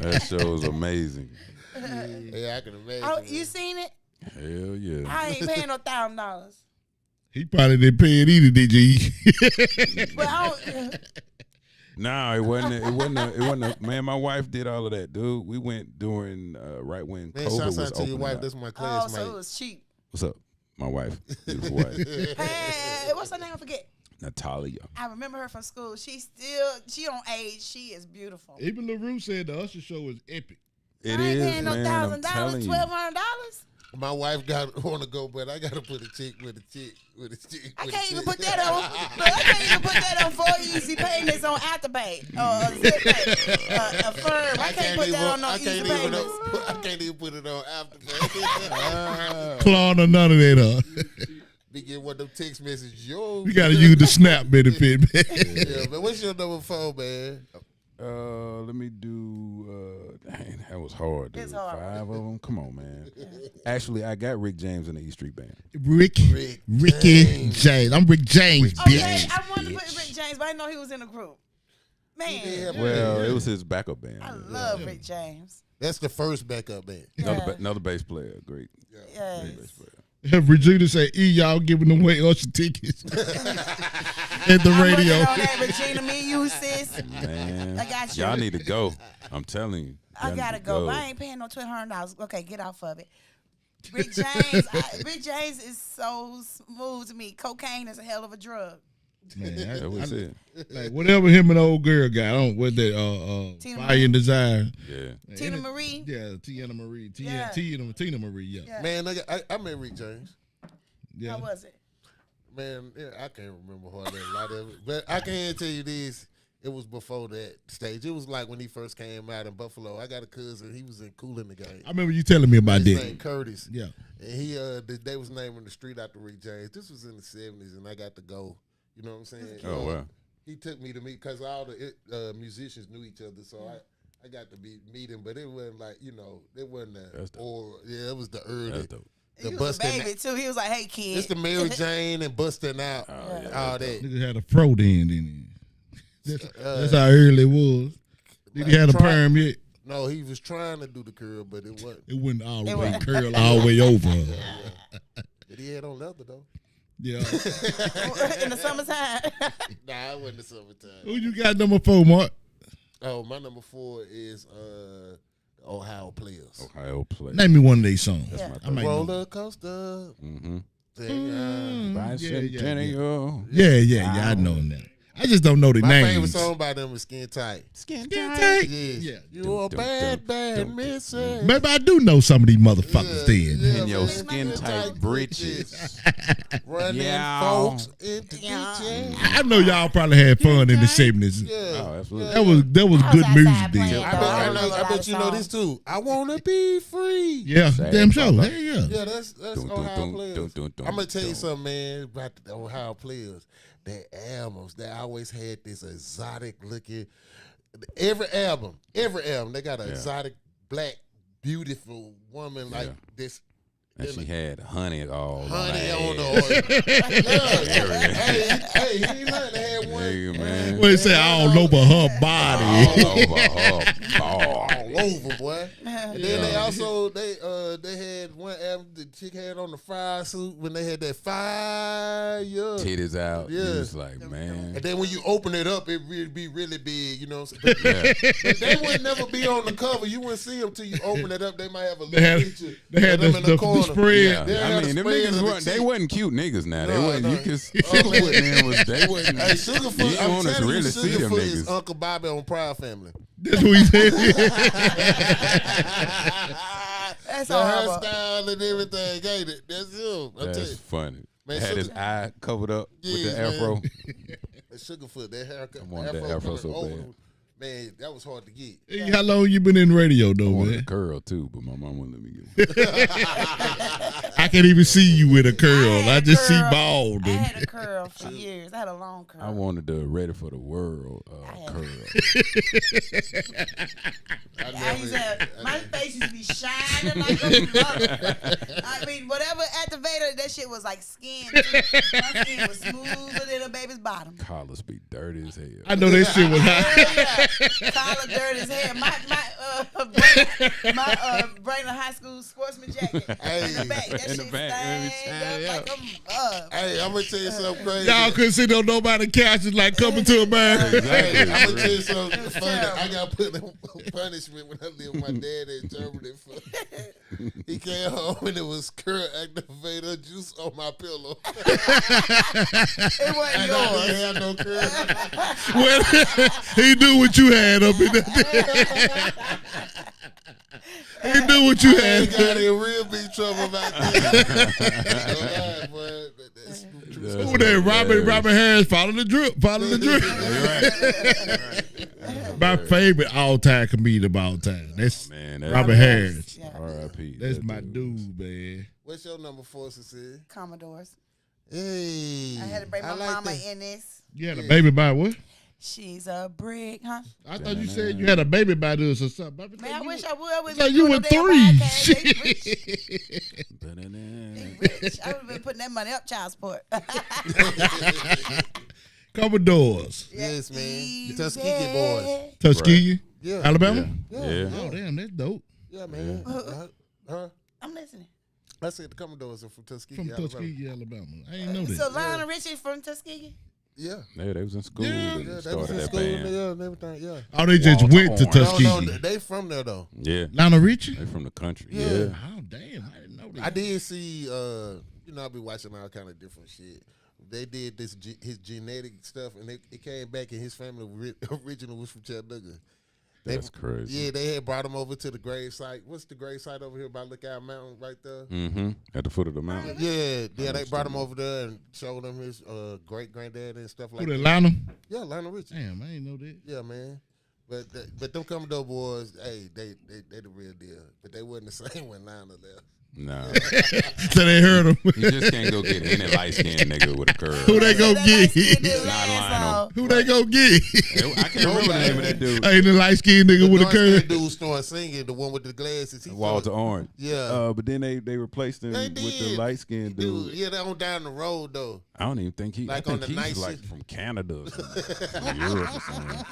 That show was amazing. Yeah, I can imagine. oh, man. you seen it? Hell yeah. I ain't paying no $1,000. He probably didn't pay it either, did you? But I don't. No, it wasn't. Man, my wife did all of that, dude. We went during right when Man, COVID shouts was out to your opening wife. up. That's my Oh, classmate. so it was cheap. What's up? My wife, beautiful wife, Hey, what's her name? I forget. Natalia. I remember her from school. She don't age. She is beautiful. Even LaRue said the Usher show is epic. It I ain't is, paying no man. I'm telling $1,000, you. $1,200. My wife want to go, but I got to put a chick with a chick with a chick. I with can't a even chick. put that on. Look, I can't even put that on 4 easy payments on AtThePay or ZipPay. Affirm. I can't put that on no easy payments. I can't even put it on AfterPay. Clawing or none of that, huh? Be getting one of them text messages. Yo, You gotta use the snap benefit, man. yeah, man. What's your number 4, man? Let me do. Dang, that was hard, dude. It's hard. 5 of them. Come on, man. Actually, I got Rick James in the E Street Band. Ricky James. I'm Rick James, Okay, bitch. I wanted to put Rick James, but I didn't know he was in the group. Man, Well, it was his backup band. I love Rick James. That's the first backup band. Another bass player, great. Yes. Great bass player. Regina said, y'all giving away Usher tickets at the radio. I'm working on that, Regina, me, you, sis. Man, I got you. Y'all need to go. I'm telling you. I Y'all gotta need to go. But I ain't paying no $1,200. Okay, get off of it. Rick James, Rick James is so smooth to me. Cocaine is a hell of a drug. Man, That was it. like whatever him and the old girl got, I don't what that Tina Fire Marie. and Desire. Yeah. Tina Marie. Yeah, Tina Marie. Yeah. Tina Marie, yeah. Yeah. Man, I met Rick James. Yeah. How was it? Man, yeah, I can't remember hardly a lot of it, but I can tell you this: it was before that stage. It was like when he first came out in Buffalo. I got a cousin; he was in Cool in the Game. I remember you telling me about His that. name Curtis. Yeah. And he they was naming the street after Rick James. This was in the 70s, and I got to go. You know what I'm saying? Oh, wow. He took me to meet because all the musicians knew each other, so I got to meet him. But it wasn't like it wasn't That's dope. it was the early. That's dope. The He was a busting baby, too. He was like, hey, kid. It's the Mary Jane and busting out, yeah, all that. Nigga had a fro then, didn't he? That's how early it was. Nigga had a perm yet. No, he was trying to do the curl, but it wasn't. It went all the It way went- curl all the way over. But he had on leather though. Yeah. In the summertime. Nah, it wasn't the summertime. Who you got number 4, Mark? Oh, my number 4 is Ohio Players. Ohio play. Name me one of these songs. Yeah. I might know. Roller coaster. Mm-hmm. Bicentennial. Bicentennial. I know that. I just don't know the My favorite names. song by them is Skin Tight. Skin tight. Yes. Yeah. You a bad, bad missing. Maybe I do know some of these motherfuckers then. In your skin tight britches. Running Yeah. folks into Yeah. kitchen. I know y'all probably had fun in the 70s. Yeah. Oh, absolutely. That was I good was music outside then. playing, I though. bet, I remember a I lot bet of you know this songs. too. I wanna be free. Yeah, Sad damn sure. Papa. Hell yeah. Yeah, that's Dun, dun, Ohio dun, Players. dun, dun, dun, I'm gonna tell you dun. something, man, about the Ohio Players. Their albums, they always had this exotic looking. Every album, they got an exotic black, beautiful woman like Yeah. this. And she had honey all Honey on on the the hey, he ain't lying. They had one. Hey, man. What it say all over her body? All over her ball. All over, boy. And then they also they had one album the chick had on the fire suit when they had that fire. Titties out. Yeah. You was like, man. And then when you open it up, it would be really big, you know what I'm saying? But they would never be on the cover. You wouldn't see them till you open it up. They might have a little picture. They had of them the, in the the corner. spread. Yeah. They I had mean, a them spread niggas of the weren't, they chick. wasn't cute niggas now. They No, wasn't, no. you could Sugarfoot man was, they wasn't, Hey, you Sugarfoot, didn't I'm want us to telling you, really see them Sugarfoot is niggas. Uncle Bobby on Proud Family. That's what he said. That's The horrible. hairstyle and everything, ain't it? That's him. I'm telling That's you. funny. Man, Had his Sugar- eye covered up with Yes, the man. afro. That Sugarfoot, that haircut. I want that afro coming so over bad. the- Man, that was hard to get. Hey, how long you been in radio I though, wanted a man? curl too, but my mom wouldn't let me get one. I can't even see you with a curl. had I a just see curl. bald. I had a curl for years. I had a long curl. I wanted the Ready for the World curl. I used to have, my face used to be shining like a mother. I mean, whatever activator, that shit was like skin. My skin was smoother than a baby's bottom. Collars be dirty as hell. I know that shit was hot. Hell yeah. Collar dirty as hell. My Brainerd High School sportsman jacket. In the back. That In the shit back, every stained time, up like a mug. Hey, I'm gonna tell you something crazy. Y'all couldn't sit on nobody couches like coming to America. Hey, I'm gonna tell you something It was funny. terrible. I got put in punishment when I lived with my dad in Germany. He came home and it was current activator juice on my pillow. It wasn't yours. He had no current. Well, he knew what you had up in there. He knew what you He had. got in real big trouble about that. Boy, that's true. Who that? Robert Harris. Follow the drip. Follow the drip. My favorite all-time comedian of all time. That's Robert Harris. Yeah. R.I.P. That's my dude, man. What's your number 4, Cecilia? Commodores. Hey. I had to bring my like mama that. in this. You had a baby by what? She's a brick, huh? I thought you said you had a baby by this or something. Man, I wish I would. So you were 3. They rich. I would have been putting that money up child support. Commodores. Yes, man. The Tuskegee boys. Tuskegee. Yeah. Alabama. Yeah. Oh damn, that's dope. Yeah, man. I'm listening. I said the Commodores are from Tuskegee, From Alabama. Tuskegee, Alabama. I ain't know that. So Lionel Richie from Tuskegee? Yeah. Yeah, they was in school. Yeah. and Yeah, they was started in that school band. and everything, yeah. Oh, they just Walter went to Orange. Tuskegee. No, they from there, though. Yeah, Lionel Richie? they from the country. Yeah. Yeah. Oh damn, I didn't know that. I did see, I be watching all kind of different shit. They did his genetic stuff, and it came back, and his family original was from Chattanooga. That's crazy. Yeah, they had brought him over to the grave site. What's the grave site over here by Lookout Mountain right there? Mm-hmm. At the foot of the mountain. Yeah, they brought him over there and showed him his great-granddad and stuff like Who that, that. Lionel? Yeah, Lionel Richie. Damn, I ain't know that. Yeah, man. But them Commodore boys, hey, they the real deal. But they wasn't the same when Lionel left. No. So they heard him. You just can't go get any light-skinned nigga with a curl. Who they go get? Not Lionel. Who they go get? I can't remember the name of that dude. Ain't the light skinned nigga with a curl. That dude started singing, the one with the glasses. Walter Orange. Yeah. But then they replaced him They with the did. light-skinned dude. Yeah, they on down the road, though. I don't even think he. Like I on think the he's night like shift. from Canada or something. Or Europe or something.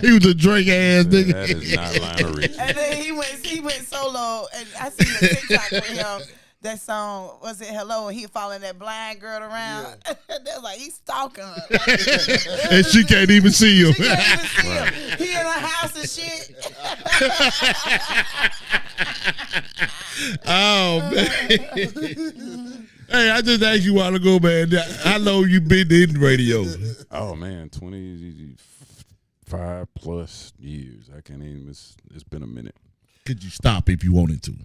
He was a Drake ass nigga. That is not Lionel Richie. And then he went solo, and I seen the TikTok with him. That song, was it Hello? And he following that blind girl around. They're like, he's stalking her. And she can't even see him. She can't even see him. He in her house and shit. Oh man. Hey, I just asked you a while ago, man. How long you been in the radio? Oh man, 25+ years. I can't even. It's been a minute. Could you stop if you wanted to?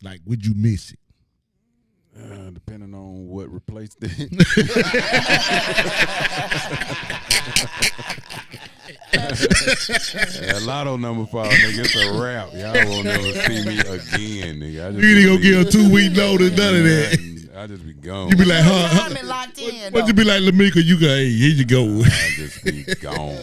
Like, would you miss it? Depending on what replaced it. Yeah, Lotto number 5, nigga. It's a wrap. Y'all won't never see me again, nigga. I just You ain't gonna be- give a 2-week notice, none of that. I just be gone. You be like, huh? I'm locked in. What you be like, Lamika? You go, hey, here you go. I just be gone.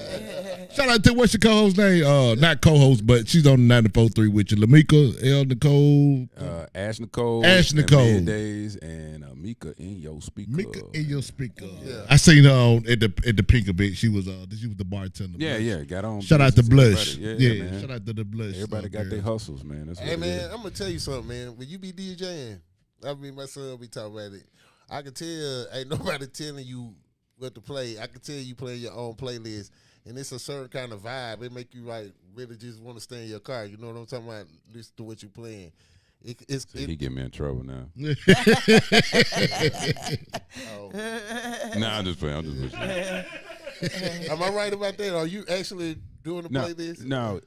Shout out to what's your co-host name? Not co-host, but she's on the 94.3 with you. Lamika, L. Nicole, Ash Nicole. Ash Nicole. And Middays, and Mika in your speaker. Mika in your speaker. Yeah. I seen her on at the pink event. She was the bartender. Yeah, got on. Shout out to business, Blush. everybody. Yeah, man. shout out to the Blush. Everybody got their hustles, man. That's Hey, what it man, is. I'm going to tell you something, man. When you be DJing, I mean, my son be talking about it. I can tell, ain't nobody telling you what to play. I can tell you playing your own playlist, and it's a certain kind of vibe. It make you, like, really just want to stay in your car. You know what I'm talking about? Listen to what you playing. He get me in trouble now. Oh. Nah, I'm just playing. I'm just listening. Am I right about that? Are you actually doing the No, playlist? no.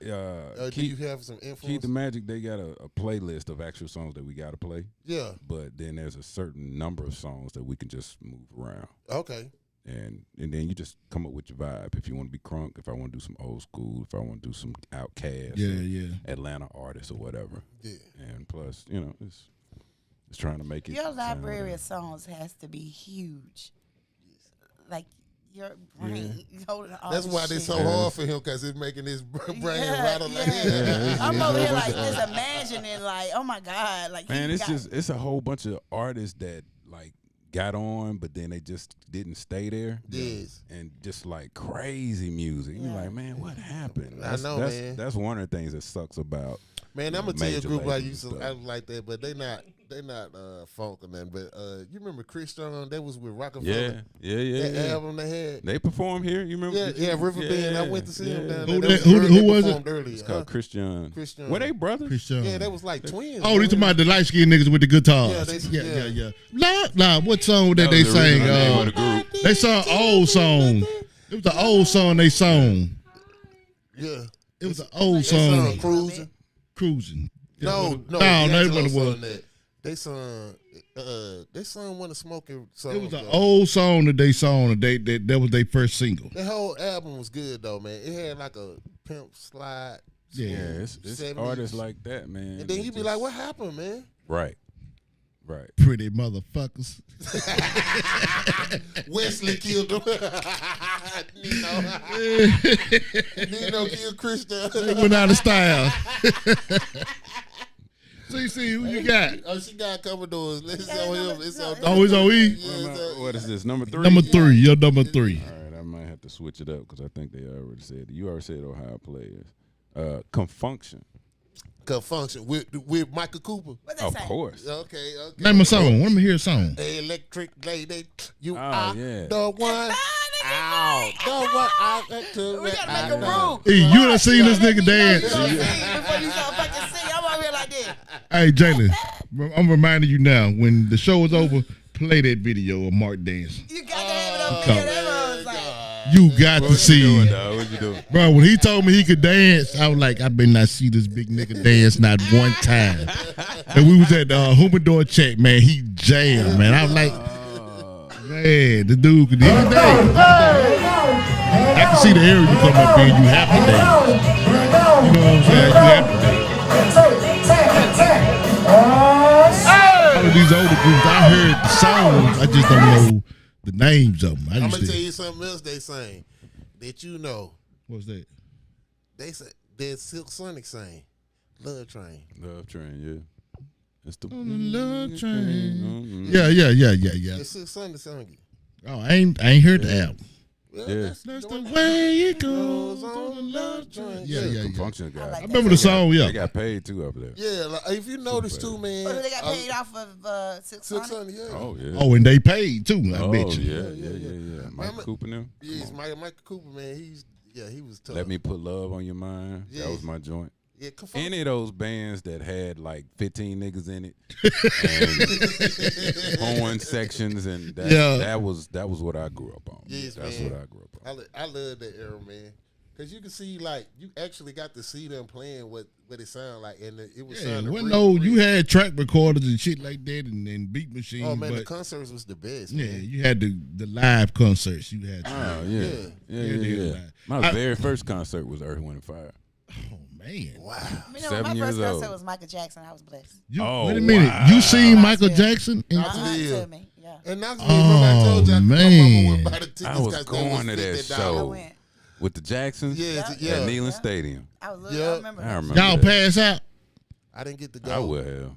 Do you have some influence? Keep the Magic. They got a playlist of actual songs that we got to play. Yeah. But then there's a certain number of songs that we can just move around, Okay. and then you just come up with your vibe. If you want to be crunk, if I want to do some old school, if I want to do some Outkast, Yeah. Atlanta artists or whatever. Yeah. And plus, it's trying to make it. Your sound library like- of songs has to be huge. Like your brain holding all That's this why shit. it's so hard for him, because it's making his brain rattle like yeah. I'm it's over a here whole like bunch just imagining, like, oh my God, like Man, he it's got- it's a whole bunch of artists that like got on, but then they just didn't stay there. Yes. And just like crazy music. You're Yeah. like, man, what happened? I know, man. That's one of the things that sucks about Man, I'm gonna tell you a major group I labels used to and I stuff. like that, but they not funk or nothing. But you remember Christian? They was with Yeah, Rockefeller. yeah. That album they had. They performed here. You remember? Yeah, River Bend. I went to see him down there. Who was it? Earlier. It's called Christian. Christian. Were they brothers? Christian. Yeah, they was like twins. Oh, these talking about the light skinned niggas with the guitars. Yeah, Nah, what song that they was the sang? original name of the group. They sung old song. It was an old song they sung. Yeah. It was an old They song. sung Cruising. Cruising. No, that what it was. sung that. They sung one of Smoking songs. It was an old song that they sung. That was their first single. The whole album was good though, man. It had like a pimp slide. Yeah, it's 70s. artists like that, man. And then you be like, what happened, man? Right. Pretty motherfuckers. Wesley killed him. Nino killed Christian. They went out of style. See who you got? Oh, she got a couple doors. It's on him. It's on. Oh, it's on E? Yeah, What is this? Number 3? Number 3. You're number 3. All right, I might have to switch it up because I think they already said it. You already said Ohio players. Confunction. Confunction with Michael Cooper. What they Of say? course. Okay. Name a song. Let me hear a song. Electric lady, you Oh, are yeah. the one. Ow, the one I like to. We gotta make a room. Hey, you done seen this nigga dance? Before you start fucking sing, I'm over here like this. Hey, Jalen, I'm reminding you now, when the show is over, play that video of Mark dancing. You got to have it up there. That was like, You got to see. Dog? What you doing? Bro, when he told me he could dance, I was like, I better not see this big nigga dance not one time. And we was at the Humidor check, man. He jammed, man. I was like, man, the dude could do anything. I can see the area you come up in. You have to dance. You know what I'm saying? You have to dance. All of these older groups, I heard the songs. I just don't know the names of them. I'm gonna tell you something else they sang that you know. What's that? They said that Silk Sonic sang Love Train. Love Train, yeah. It's the Love Train. Mm-hmm. Yeah. The Silk Sonic sang it. Oh, I ain't heard the album. Well, Yeah. That's the way it goes on on the Love Love Train. Train. Yeah. Confunction guy. like I remember the song, They yeah. got paid too up there. Yeah, like, if you notice too, man. oh, they got paid off of Silk Silk Sonic? Sonic, yeah. Oh yeah. Oh, and they paid too, I bet you. Yeah. Mike Mama- Cooper now. Yes, Michael Cooper, man. He was tough. Let Me Put Love on Your Mind. Yeah. That was my joint. Yeah, Confunction. Any of those bands that had like 15 niggas in it, and horn sections, and that was what I grew up on. Yes, That's man. what I grew up on. I love that era, man. Cause you can see, like, you actually got to see them playing what it sounded like, and it was Yeah, sounding well, real. you had track recorders and shit like that, and beat machines. Oh man, the but concerts was the best. yeah, Man. you had the live concerts. You had. Oh Yeah. yeah. My very first concert was Earth, Wind and Fire. Oh man! Wow. You know, 7 my years first concert old. was Michael Jackson. I was blessed. You, Oh, wait a minute. wow. You seen Michael Yeah. Jackson? In, Yeah. To me. Yeah. And that's remember I told you, Oh, my man. mama went buy the tickets. I was 'cause they going to that $50. I show. went. With the Jacksons Yeah, at yeah. Neyland Stadium. I was Yeah. I remember. I remember. y'all that. pass out? I didn't get to go. I would have.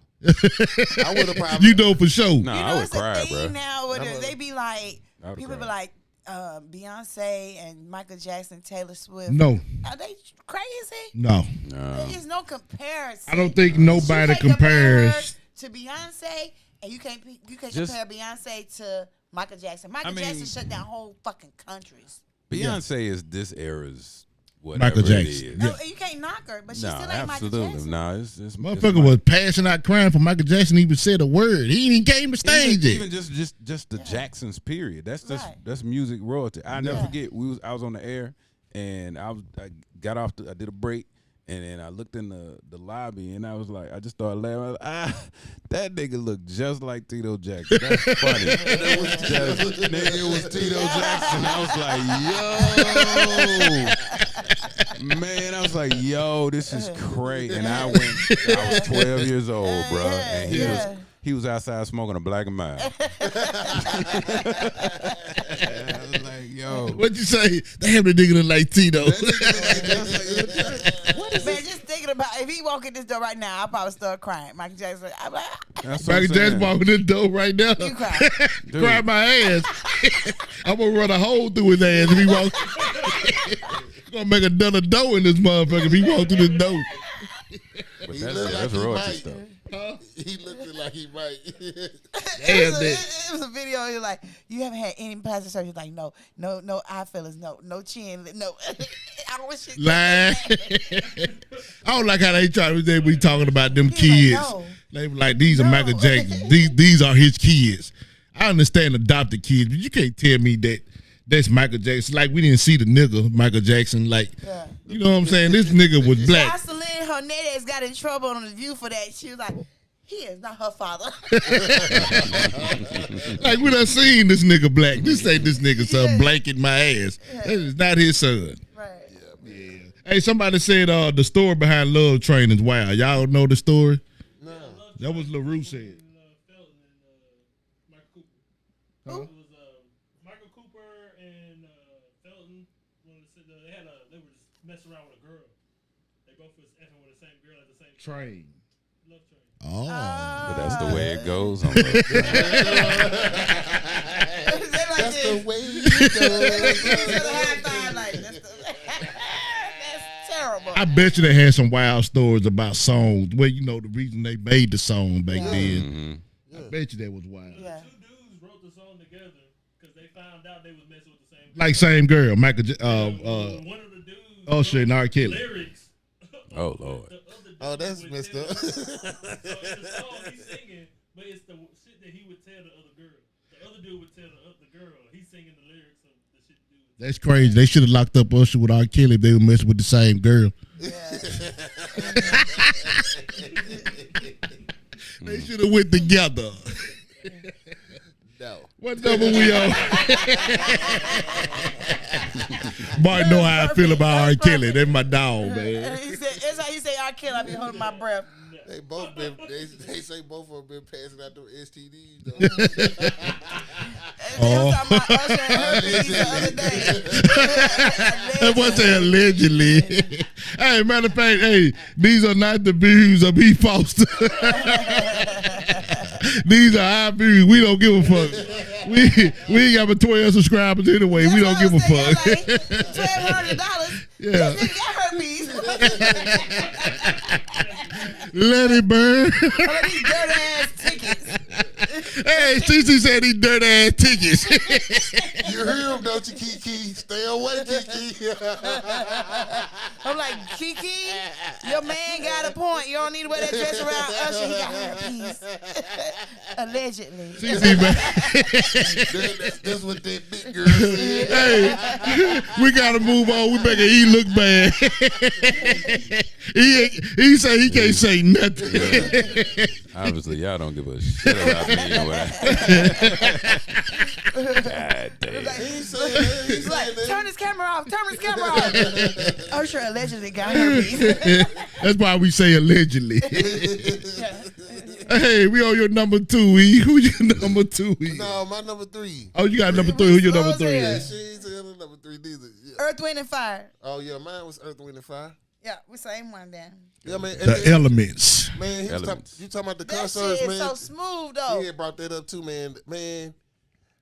I would have probably. You know for sure. No, You know, I would it's cry, a thing bro. now where they be like, I would've people be cried. like, Beyonce and Michael Jackson, Taylor Swift. No, Are they crazy? no. No. There is no comparison. I don't think You nobody can't compare her compares. to Beyonce, and you can't Just- compare Beyonce to Michael Jackson. Michael Jackson mean- shut down whole fucking countries. Beyonce is this era's whatever Michael it Jackson. is. No, you can't knock her, but she No, still ain't Michael absolutely. Jackson. No, it's Motherfucker was passing out crying for Michael Jackson. He even said a word. He ain't even came to stage even yet. just the Jacksons period. That's just Right. that's music royalty. I never Yeah. forget. I was on the air and I got off. I did a break and then I looked in the lobby and I was like, I just started laughing. I was like, that nigga looked just like Tito Jackson. That's funny. Nigga, it was Tito Jackson. I was like, yo. Man, I was like, yo, this is crazy. And I was 12 years old, bro. And he was outside smoking a black and mild. I was like, yo. What'd you say? Damn, the nigga look like Tito. Man, just thinking about if he walk in this door right now, I'll probably start crying. Michael Jackson, I'm like, That's what Michael I'm Jackson saying. walking in the door right now. you cry. Cry my ass. I'm gonna run a hole through his ass if he walk. Gonna make another dough in this motherfucker if he walk through this door. But But He that's, look yeah, like that's he royalty might. stuff. He looked like he might. It was a video. He was like, "You haven't had any plastic surgery?" He's like, no eye fillers, no chin, no. I don't wish it. Lie. I don't like how they be talking about them He kids. like, no. They be like, these are No. Michael Jackson. These are his kids. I understand adopted kids, but you can't tell me that that's Michael Jackson. Like, we didn't see the nigga Michael Jackson. Like, Yeah. you know what I'm saying? This nigga was black. Jocelyn Hernandez got in trouble on The View for that. She was like, he is not her father. Like, we done seen this nigga black. This ain't this nigga son blanket my ass. That is not his son. Right. Yeah. Hey, somebody said the story behind Love Train is wild. Y'all know the story? No. That was LaRue said. Felton and Michael Cooper. Huh? It was Michael Cooper and Felton. They were just messing around with a girl. They both was effing with the same girl at the same time. Train. Love Train. Oh. But that's the way it goes. On the, That's the way it That's terrible. I bet you they had some wild stories about songs. Well, you know, the reason they made the song back then. I bet you that was wild. Yeah. Two dudes wrote the song together because they found out they was messing with the same girl. Like same girl, Michael. One of the dudes Usher and R. Kelly. lyrics. oh Lord. The other dude Oh, that's would messed tell- up. So it's the song he's singing, but it's the shit that he would tell the other girl. The other dude would tell the other girl. He's singing the lyrics of the shit the dude would That's crazy. They should have locked up Usher with R. Kelly if they were messing with the same girl. They should have went together. No. What number we on? Martin know how I feel about R. Kelly. That's my dog, man. He said, it's how you say I kill. I be holding my breath. They both been. They say both of them been passing out them STDs. Though. They was talking about Usher and herpes the other day. That was allegedly. Hey, matter of fact, hey, these are not the views of B. Foster. These are our views. We don't give a fuck. We ain't got but 12 subscribers anyway. We don't give a fuck. $1,200. Yeah. This nigga got herpes. Let it burn. All of these dirty ass tickets. Hey, Cece said these dirty ass tickets. You hear him, don't you, Kiki? Stay away, Kiki. I'm like, Kiki, your man got a point. You don't need to wear that dress around Usher. He got herpes. Allegedly. Cece, man. That's what that big girl said. Hey, we gotta move on. We making he look bad. He say he can't say nothing. Obviously, y'all don't give a shit about me. God damn. He's like, turn his camera off. Turn his camera off. Usher allegedly got herpes. That's why we say allegedly. Hey, we on your number 2, E. Who your number 2, E? No, my number 3. Oh, you got number 3. Who your number 3 Yeah, is? she ain't saying her number 3 neither. Yeah. Earth, Wind, and Fire. Oh yeah, mine was Earth, Wind, and Fire. Yeah, we same one then. Yeah, man. The Elements. Man, he was Elements. you talking about the That concerts, shit man? is so smooth though. He had brought that up too, man. Man,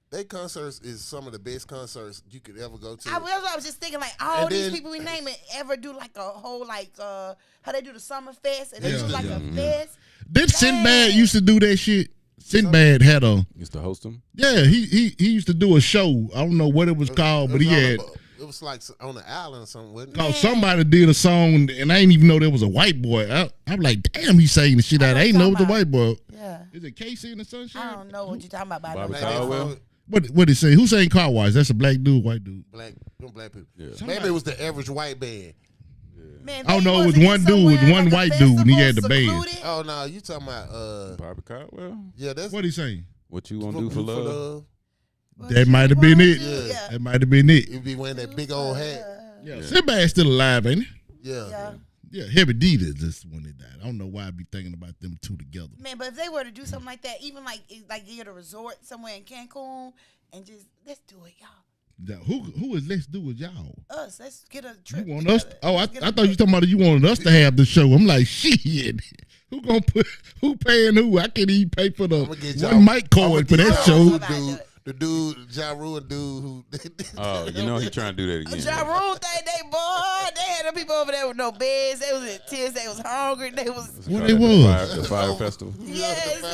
they concerts is some of the best concerts you could ever go to. I was just thinking, like, all And these then- people we name it ever do like a whole how they do the summer fest and they Yeah. do like a fest. Did Sinbad Dang. used to do that shit? Sinbad had a Used to host them. yeah. He used to do a show. I don't know what it was called, but he had. It was like on the island or something, wasn't it? Cause somebody did a song and I didn't even know there was a white boy. I'm like, damn, he's saying the shit out. I ain't know it was a white boy. Yeah. Is it Casey in the Sunshine? I don't know what you're talking about. But I know Bobby what Like, you're they Caldwell? fought What he say? Who sang Car Wash? That's a black dude, white dude. black people. Yeah. Maybe it was the average white band. Man, Oh, they no, it was wasn't one dude, somewhere one like a white dude, and he had the festival, band. secluded? Oh no, you talking about Bobby Caldwell. yeah, that's What he saying? What you gonna do for love? That might have been it. Yeah. That might have been it. You'd be wearing that big old hat. Yeah. Sinbad's still alive, ain't he? Yeah. Yeah. Yeah, Heavy D is just when they died. I don't know why I be thinking about them two together. Man, but if they were to do something like that, even like get a resort somewhere in Cancun and just let's do it, y'all. Now, who is let's do it, y'all? Us, let's get a You trip. want us? together. Oh, I Let's get a thought you trip. talking about you wanted us to have the show. I'm like, shit. Who paying who? I can't even pay for the I'ma get y'all- one mic card for that y'all- show. I'ma- The dude, Ja Rule dude who Oh, you know he trying to do that again. Ja Rule thing, they boy, they had had them people over there with no beds. They was in tears. They was hungry. They was. What it was? The fire festival. Yes. Huh?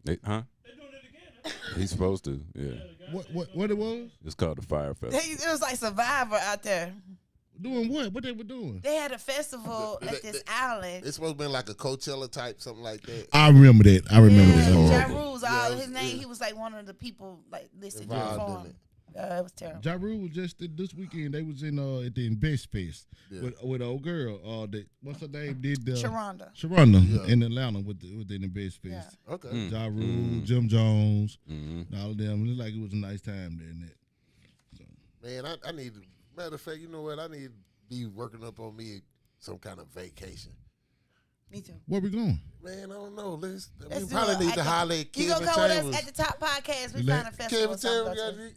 They're doing it again. He's supposed to. Yeah. What it was? It's called the fire festival. It was like Survivor out there. Doing what? What they were doing? They had a festival at this island. It's supposed to be like a Coachella type, something like that. I remember that. I remember that. Ja horrible. Rule's his name. He was like one of the people like listed to Involved in perform. It was terrible. Ja Rule was just this weekend. They was in at the Invest Fest with an old girl. What's her name? Did Sharonda. Sharonda in Atlanta with the Invest Fest. Yeah. Okay. Ja Rule, Jim Jones, and all of them. It looked like it was a nice time there. And that. Man, I need. Matter of fact, you know what? I need to be working up on me some kind of vacation. Me too. Where we going? Man, I don't know. We Let's do probably it. need to holler at You Kevin gonna come with Chambers. us at the Top Podcast? We find a festival. Kevin or something to go Chambers,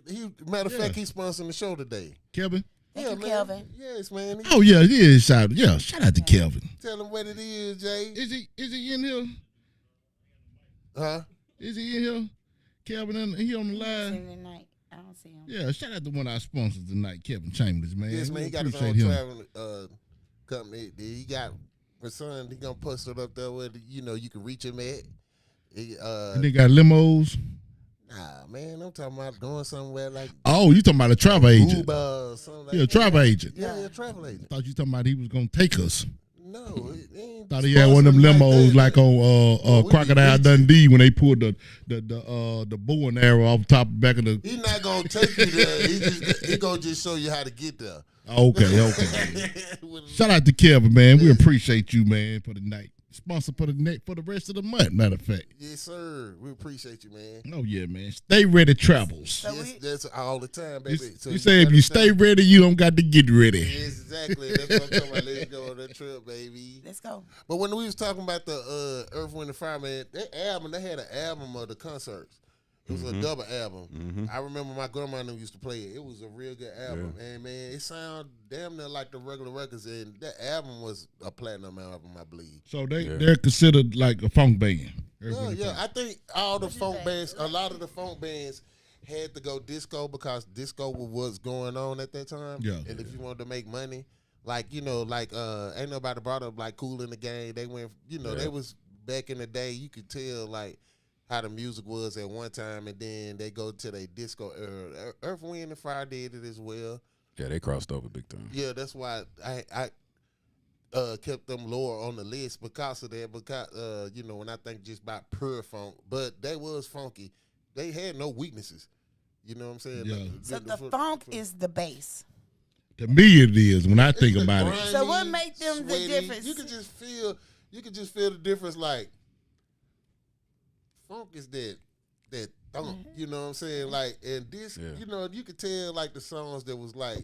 to. he matter of fact, he's sponsoring the show today. Kelvin? Thank you, man. Kelvin. Yes, man. Oh yeah. Shout out to Kelvin. Tell him what it is, Jay. Is he in here? Huh? Is he in here? Kelvin, he on the line. Tonight. I don't see him. Yeah, shout out to one of our sponsors tonight, Kevin Chambers, man. Yes, man. We He got his appreciate own him. traveling company. He got his son. He gonna post it up there where you can reach him at. And they got limos. Nah, man. I'm talking about going somewhere like Oh, you talking about a travel agent? Uber or something like Yeah, a that. travel agent. Yeah, a travel agent. Thought you talking about he was gonna take us. No, it ain't Thought he had one of them limos like on we Crocodile be Dundee when they pulled the bow and arrow off the top and back of the. He's not gonna take you there. He gonna just show you how to get there. Okay. Shout out to Kevin, man. We appreciate you, man, for the night. Sponsor for the rest of the month. Matter of fact. Yes, sir. We appreciate you, man. Oh yeah, man. Stay ready travels. So Yes, that's all the time, baby. You say if you stay ready, you don't got to get ready. Yes, exactly. That's what I'm talking about. Let's go on that trip, baby. Let's go. But when we was talking about the Earth, Wind, and Fire, man, that album, they had an album of the concerts. It was a double album. I remember my grandma used to play it. It was a real good album. And, man, it sounded damn near like the regular records. And that album was a platinum album, I believe. So they're considered like a funk band. Yeah. I think all the funk bands, a lot of the funk bands had to go disco because disco was going on at that time. Yeah. And if you wanted to make money, ain't nobody brought up like Kool in the Gang. They went, they was back in the day, you could tell like how the music was at one time, and then they go to their disco era. Earth, Wind, and Fire did it as well. Yeah, they crossed over big time. Yeah, that's why I kept them lower on the list because of that. Because when I think just about pure funk, but they was funky. They had no weaknesses. You know what I'm saying? Yeah. So the funk is the bass. To me, it is when I think It's the about it. grimy, So what make them the sweaty. difference? You can just feel the difference. Like funk is that thump. You know what I'm saying? Like, and this, you could tell like the songs that was like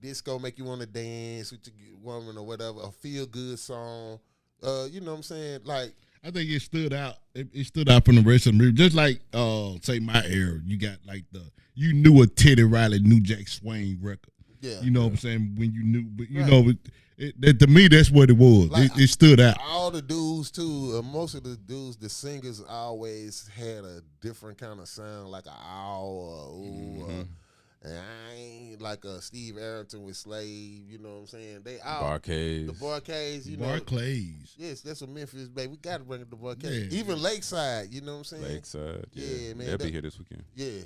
disco make you want to dance with your woman or whatever, a feel good song. You know what I'm saying? Like, I think it stood out. It stood out from the rest of them. Just like, say, my era. You got like you knew a Teddy Riley, New Jack Swing record. yeah. You know what I'm saying? When you knew, but you know, to me, that's what it was. Like, it stood out. All the dudes too. Most of the dudes, the singers always had a different kind of sound, like a owl or ooh. And I ain't like a Steve Arrington with Slave. You know what I'm saying? They all Barcades. the Barcades. You know. Barclays. Yes, that's what Memphis, baby. We got to bring up the Barcades. Yeah. Even Lakeside. You know what I'm saying? Lakeside. Yeah, man, They'll be that- here this weekend. Yeah.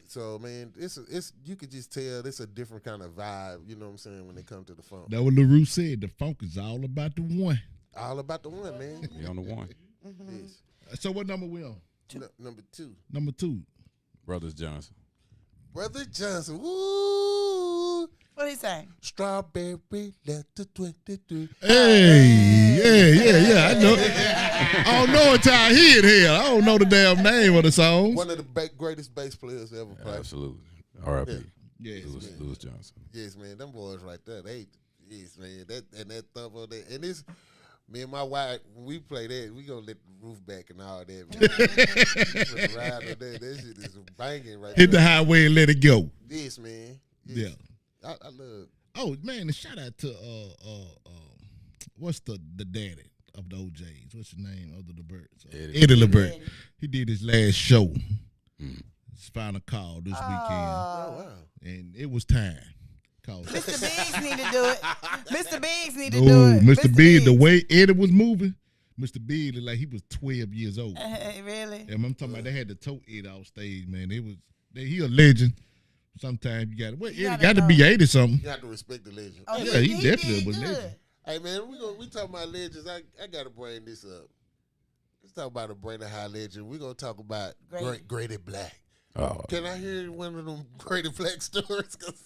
So man, it's you could just tell it's a different kind of vibe. You know what I'm saying when they come to the funk. That what LaRue said. The funk is all about the one. All about the one, man. Be on the one. Yes. So what number we on? Number 2. Number 2. Brothers Johnson. Brother Johnson. Woo! What he say? Strawberry letter 23. Hey, yeah. I know. I don't know until I hear it here. I don't know the damn name of the song. One of the greatest bass players ever played. Absolutely. R.I.P. Yes, Louis Johnson. Yes, man. Them boys right there. Yes, man. That thump on there. And this, me and my wife, when we play that, we gonna let the roof back and all that. Man. Ride on that. That shit is banging right Hit the there. highway and let it go. Yes, man. Yeah. Yes. I love. Oh man, and shout out to what's the daddy of the OJs? What's his name? Other the birds. Eddie LeBert. Eddie. He did his last show. His final call this weekend, Oh wow. and it was time. called? Mr. Biggs need to do it. Mr. Biggs need to do No, it. Mr. Big, the way Eddie was moving, Mr. Big looked like he was 12 years old. Really? And I'm talking about they had to tote Eddie off stage, man. He a legend. Sometimes you got Eddie got to be 80 something. You have to respect the legend. Oh, Yeah, he definitely did was good. legend. Hey man, we talking about legends. I gotta bring this up. Let's talk about a Brandon High legend. We're gonna talk about Grady Black. Oh, Can I hear one of them Grady Black stories? Cause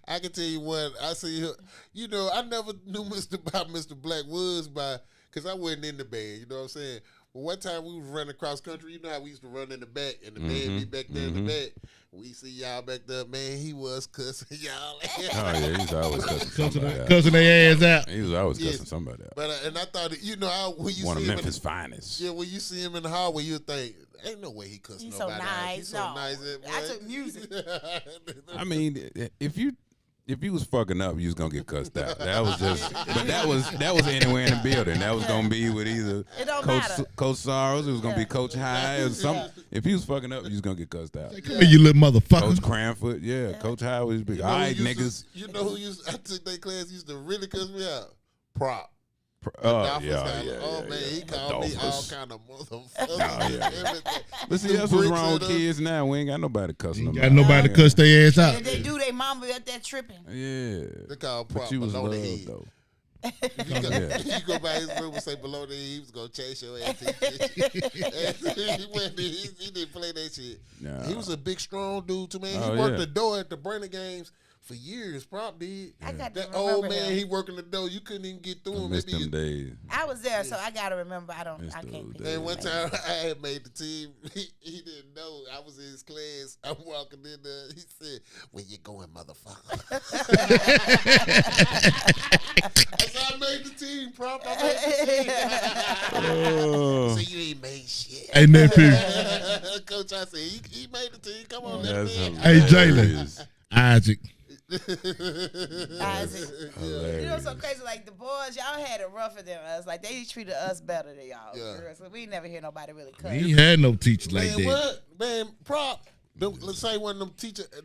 I can tell you one. I see, I never knew about Mr. Black was because I wasn't in the band. You know what I'm saying? But one time we was running cross country. You know how we used to run in the back and the band be back there in the back. We see y'all back there, man. He was cussing y'all. oh yeah, he was always cussing somebody out. Cussing their ass out. He was always cussing somebody out. But and I thought, when you One see of him Memphis' finest. yeah, when you see him in the hallway, you think, ain't no way he cussing He's so nobody out. nice. He's so nice. I took music. I mean, if you was fucking up, you was gonna get cussed out. That was but that was anywhere in the building. That was gonna be with either It don't matter. Coach Sorrows, it was gonna be Coach High or something. If you was fucking up, you was gonna get cussed out. Come here, you little motherfucker. Coach Cranford, yeah. Coach High was big. All right, niggas. You know who I took that class used to really cuss me out? Prop. Oh Adolphus yeah. man, he called me all kind of motherfuckers. Everything. But see, that's what's wrong with kids now. We ain't got nobody cussing them Got out. nobody to cuss their ass out. And they do, they mama up there tripping. Yeah. They call Prop But you was below the loved head. though. You go by his room and say below the head, he was gonna chase your ass. He didn't play that shit. Nah. He was a big, strong dude too, man. Oh, He worked yeah. the door at the Brandon games for years. Prop did. I got to That remember old man, him. he working the door. You couldn't even get through I him. missed them days. I was there, so I gotta remember. I Missed can't those picture. days. And one time I had made the team. He didn't know I was in his class. I'm walking in there. He said, "Where you going, motherfucker?" I said, "I made the team, Prop. I made the team." Oh. So you ain't made shit. Hey, nephew. Coach, I said, he made the team. Come on, That's let Hey, hilarious. Jalen. Isaac. Isaac. You know, Hilarious. so crazy. Like the boys, y'all had it rougher than us. Like they treated us better than y'all. Yeah. Girls. So we ain't never hear nobody really cuss. He ain't had no teachers like Man, that. what? Man, Prop. Let's say one of them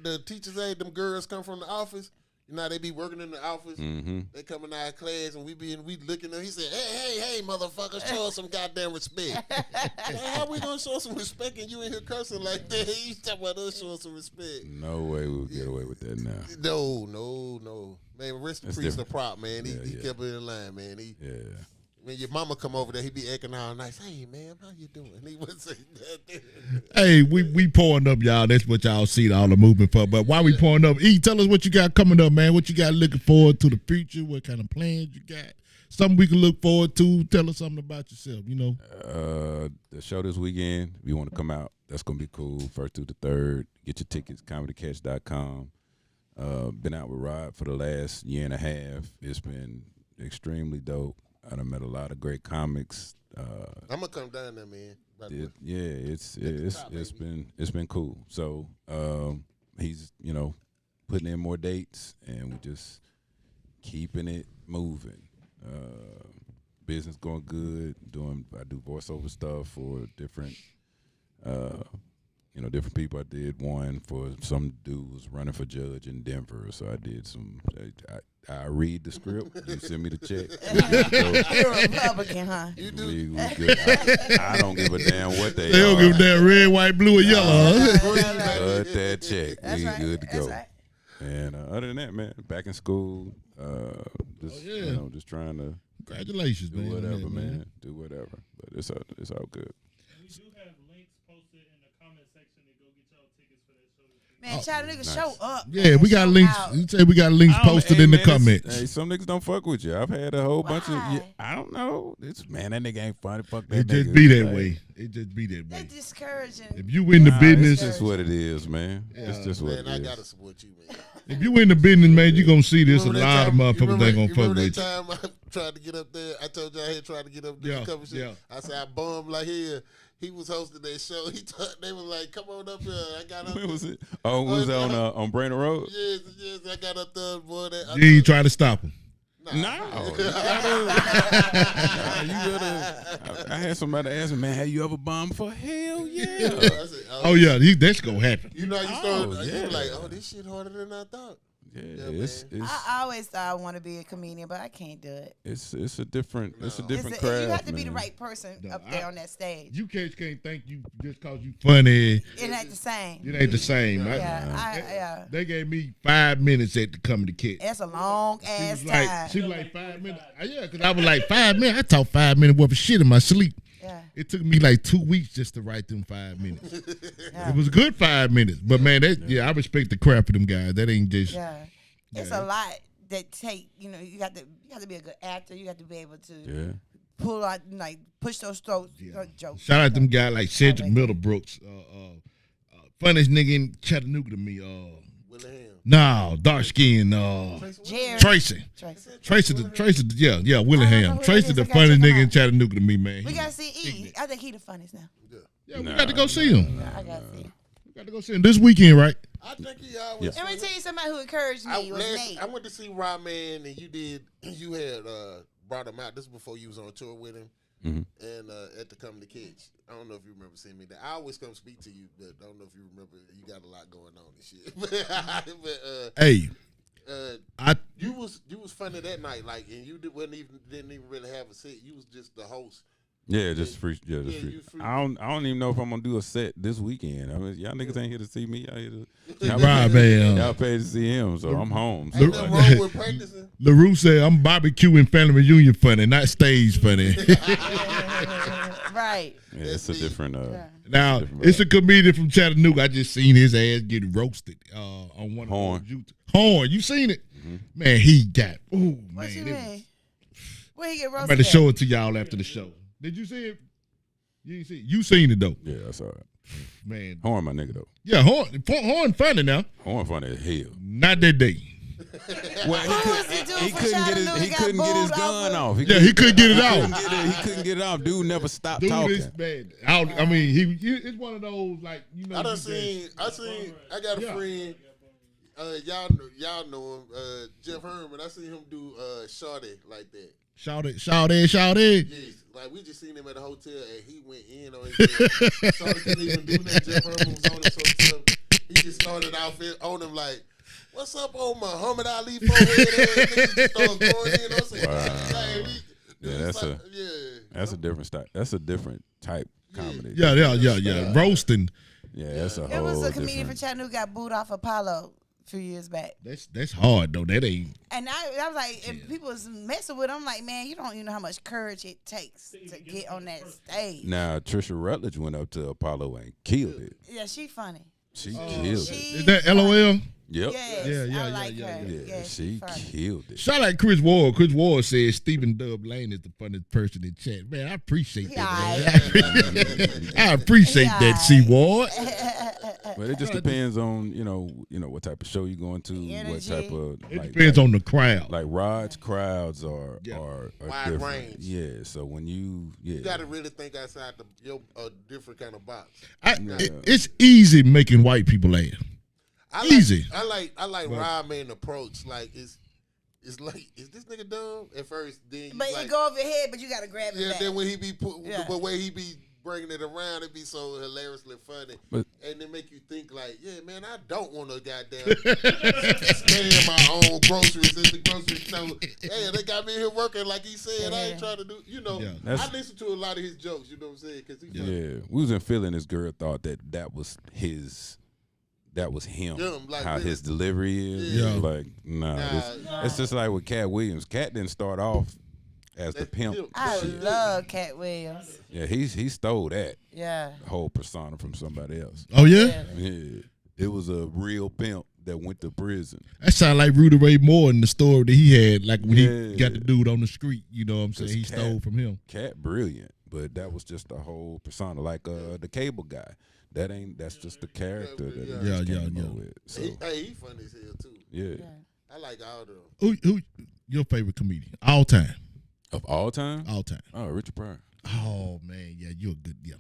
the teachers, them girls come from the office. You know, they be working in the office. Mm-hmm. They coming out of class and we looking at him. He said, hey, motherfucker, show us some goddamn respect. Like, how we gonna show some respect and you in here cursing like that? You talking about us showing some respect. No way we'll get away with that now. No. Man, rest in That's peace to different. Prop, man. He Yeah. kept it in line, man. Yeah. When your mama come over there, he be acting all nice. Hey, man, how you doing? He wouldn't say nothing. Hey, we pouring up, y'all. That's what y'all see all the movement for. But while we pouring up, E, tell us what you got coming up, man. What you got looking forward to the future? What kind of plans you got? Something we can look forward to. Tell us something about yourself, you know. The show this weekend, if you want to come out, that's going to be cool. 1st through the 3rd. Get your tickets, comedycatch.com. Been out with Rod for the last year and a half. It's been extremely dope. I done met a lot of great comics. I'm gonna come down there, man. It's been cool. So he's putting in more dates, and we just keeping it moving. Business going good. I do voiceover stuff for different different people. I did one for some dude who's running for judge in Denver. So I did some. I read the script. You send me the check. You're a Republican, huh? You do. We good. I don't give a damn what they They don't are. give a damn red, white, blue, or yellow, huh? Cut that check. That's We right. good to go. That's right. And other than that, man, back in school. Just just trying to Congratulations, do man. on whatever, that, man. Do whatever. But it's all good. We do have links posted in the comment section to go get y'all tickets for that show. Man, child niggas show up. Yeah, man. we got Show links. out. You say we got links posted in the comments. Hey, some niggas don't fuck with you. I've had a whole bunch of. Why? I don't know. That nigga ain't funny. Fuck that. It just nigga. be that Like, way. It just be that They way. discouraging. If you in the It's business, just what it is, man. It's just what Man, I it gotta is. support you, man. if you in the business, man, you gonna see this. A Remember that lot of time- motherfuckers ain't gonna fuck remember with that you. time I tried to get up there? I told you I had tried to get up there Yeah, to cover shit. yeah. I said I bummed like hell. He was hosting that show. They was like, "Come on up here." I got up. When was it? Oh, it was on Brandon Road. Yes. I got up there, boy. You ain't trying to stop him. No, you gotta. I had somebody ask me, man, have you ever bombed before? Hell yeah. I said, Oh yeah, that's gonna happen. You know, you Oh, started. You yeah. were like, "Oh, this shit harder than I thought." I always thought I want to be a comedian, but I can't do it. It's a different craft. You have to be the man. right person up there on that stage. You can't think you just cause you funny. It ain't the same. It ain't the same. Yeah, They gave me 5 minutes at the Comedy Catch. That's a long ass time. She was like 5 minutes. Yeah, because I was like 5 minutes. I talked 5 minutes worth of shit in my sleep. Yeah. It took me like 2 weeks just to write them 5 minutes. It was a good 5 minutes. But man, I respect the crap of them guys. That ain't just It's a lot that take, you have to be a good actor. You have to be able to pull out, like, push those jokes. Shout out them guys like Cedric Middlebrooks. Funniest nigga in Chattanooga to me. No, dark skin. Tracy. Yeah, Willingham. Tracy the funniest nigga in Chattanooga to me, man. We gotta see E. I think he the funniest now. Yeah, we got to go see him. I gotta see him. We got to go see him this weekend, right? I think he always. Let me tell you somebody who encouraged me was Nate. I went to see Rodman, and you had brought him out. This was before you was on tour with him. Mm-hmm. And at the Comedy Catch. I don't know if you remember seeing me there. I always come speak to you, but I don't know if you remember. You got a lot going on and shit. Hey, you was funny that night, like, and you didn't even really have a set. You was just the host. Yeah, just free. Yeah, just free. I don't even know if I'm gonna do a set this weekend. I mean, y'all niggas ain't here to see me. Y'all here to y'all paid to see him, so I'm home. So ain't nothing wrong with practicing. LaRue said I'm barbecuing family reunion funny, not stage funny. Right. Yeah, it's a different. Now it's a comedian from Chattanooga. I just seen his ass get roasted on one Horn. of those Horn. You seen it? Mm-hmm. Man, he got. Ooh, what man. You mean? Where he get roasted? I'm about to show it to y'all after the show. Did you see it? You didn't see it? You seen it though? Yeah, I saw it. Man, Horn, my nigga though. Yeah, Horn funny now. Horn funny as hell. Not that day. Well, he couldn't get his gun off. He couldn't get it off. He couldn't get it off. Dude never stopped talking. Is bad. I mean, it's one of those like I got a friend. Y'all know him, Jeff Herman. I seen him do Shawty like that. Shawty. Yes, like we just seen him at a hotel and he went in on his Shawty couldn't even do that. Jeff Herman was on him so tough. He just started out on him like, "What's up, old Muhammad Ali forehead?" Niggas just started going in. I was like, that's a different style. That's a different type comedy. Yeah. Roasting. Yeah, that's a whole. It was a comedian from Chattanooga got booed off Apollo a few years back. That's hard though. That ain't. And I was like, and people was messing with him. I'm like, man, you don't even know how much courage it takes to get on that stage. Now Trisha Rutledge went up to Apollo and killed it. Yeah, she funny. She killed it. Is that LOL? Yep. Yes, I like her. Yeah, she killed it. Shout out Chris Ward. Chris Ward says Stephen Dub Lane is the funniest person in chat. Man, I appreciate that. Man. I appreciate that, C Ward. But it just depends on what type of show you're going to, what type of. It depends on the crowd. Like Rod's crowds are wide different. range. Yeah, so when you got to really think outside a different kind of box. It's easy making white people laugh. Easy. I like Rodman's approach. Like it's like, is this nigga dumb at first? Then but it go over your head, but you gotta grab it. Yeah. Back. Then when he be the way he be bringing it around, it be so hilariously funny, and it make you think like, yeah, man, I don't want to goddamn spend my own groceries at the grocery store. Hey, they got me here working like he said. I ain't trying to do. I listen to a lot of his jokes. You know what I'm saying? Cause we was in Philly, and this girl thought that was his. That was him. Like how his delivery is. Yeah. Like, it's just like with Cat Williams. Cat didn't start off as the pimp. I love Cat Williams. Yeah, he stole that. Yeah. Whole persona from somebody else. Oh yeah? Yeah. It was a real pimp that went to prison. That sound like Rudy Ray Moore in the story that he had, like when he got the dude on the street. You know what I'm saying? He stole from him. Cat brilliant, but that was just a whole persona, like the cable guy. That's just the character that he came up with. So. He funny as hell too. Yeah. I like all of them. Who your favorite comedian all time? Of all time? All time. Oh, Richard Pryor. Oh man, yeah, you're a good. Yeah.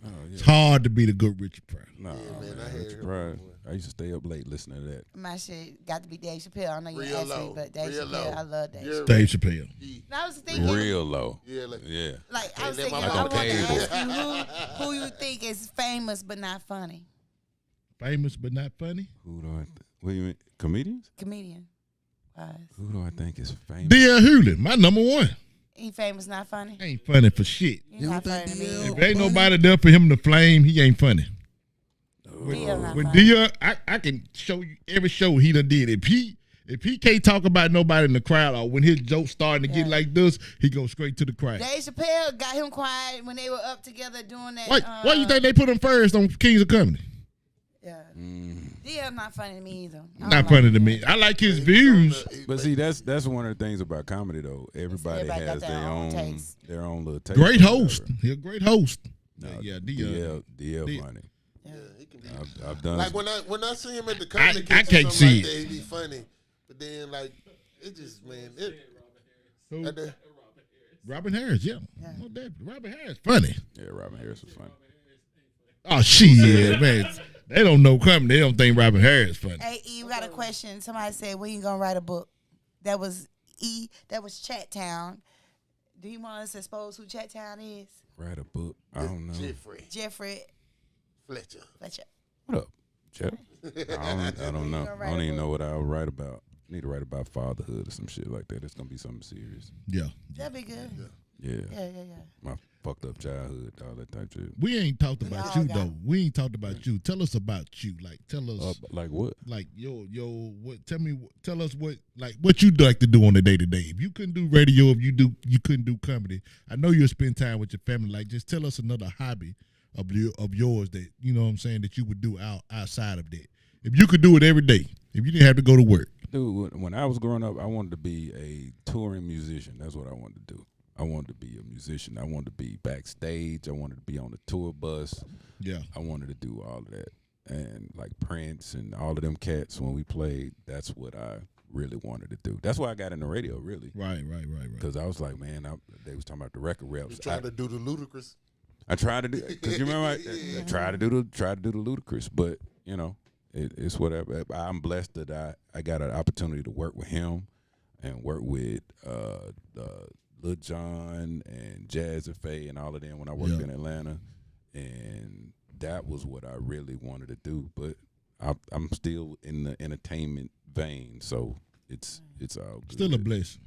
Oh, yeah. It's hard to beat a good Richard Pryor. No, man, Richard Pryor. I used to stay up late listening to that. My shit got to be Dave Chappelle. I know you Real asked me, low. but Dave Real Chappelle, low. I love Dave. You're Chappelle. Dave Chappelle. I was thinking Real low. Yeah. Like I was Like thinking, on I want to cable. ask you who you think is famous but not funny. Famous but not funny. What do you mean? Comedians? Comedian. Who do I think is famous? D.L. Hewlett, my number one. He famous, not funny. Ain't funny for shit. He's not funny to me. If ain't nobody there for him to flame, he ain't funny. D.L. not When funny. D.L., I can show you every show he done did. If he can't talk about nobody in the crowd, or when his jokes starting to get like this, he goes straight to the crowd. Dave Chappelle got him quiet when they were up together doing that. Why you think they put him first on Kings of Comedy? Yeah. D.L. not funny to me either. I don't Not like funny him. to me. I like his views. But see, that's one of the things about comedy, though. Everybody got has their own taste. their own little taste. Great or host. whatever. He a great host. No, Yeah, DL D- funny. Yeah, he can be. I've done. Like when I see him at the comedy I kitchen, can't something see like it. that, he be funny. But then like it just Who? at the- Robin Harris, yeah. No, definitely. Robin Harris, funny. Yeah, Robin Harris was funny. Oh, shit, man. They don't know comedy. They don't think Robin Harris funny. Hey, E, we got a question. Somebody said, when you going to write a book? That was E. That was Chat Town. Do you want us to expose who Chat Town is? Write a book. I don't know. Jeffrey Fletcher. Fletcher. What up, Jeff? I don't know. gonna write I don't a even book? know what I'll write about. I need to write about fatherhood or some shit like that. It's gonna be something serious. Yeah. That'd be good. Yeah. Yeah. My fucked up childhood, all that type shit. We ain't talked about all you, got though. We ain't talked about you. Tell us about you. Like, tell us, Like what? like, what, tell us what you like to do on the day-to-day. If you couldn't do radio, if you couldn't do comedy, I know you'll spend time with your family. Like, just tell us another hobby of yours that, you know what I'm saying, that you would do outside of that. If you could do it every day, if you didn't have to go to work. Dude, when I was growing up, I wanted to be a touring musician. That's what I wanted to do. I wanted to be a musician. I wanted to be backstage. I wanted to be on the tour bus. Yeah. I wanted to do all of that. And like Prince and all of them cats when we played, that's what I really wanted to do. That's why I got into radio, really. Right. Because I was like, man, they was talking about the record reps. Trying to do the ludicrous. I tried to do, because you remember I tried to do the ludicrous, but you know, it's whatever. I'm blessed that I got an opportunity to work with him and work with Lil Jon and Jazz and Faye and all of them when I worked in Atlanta, and that was what I really wanted to do. But I'm still in the entertainment vein, so it's all good. Still a blessing.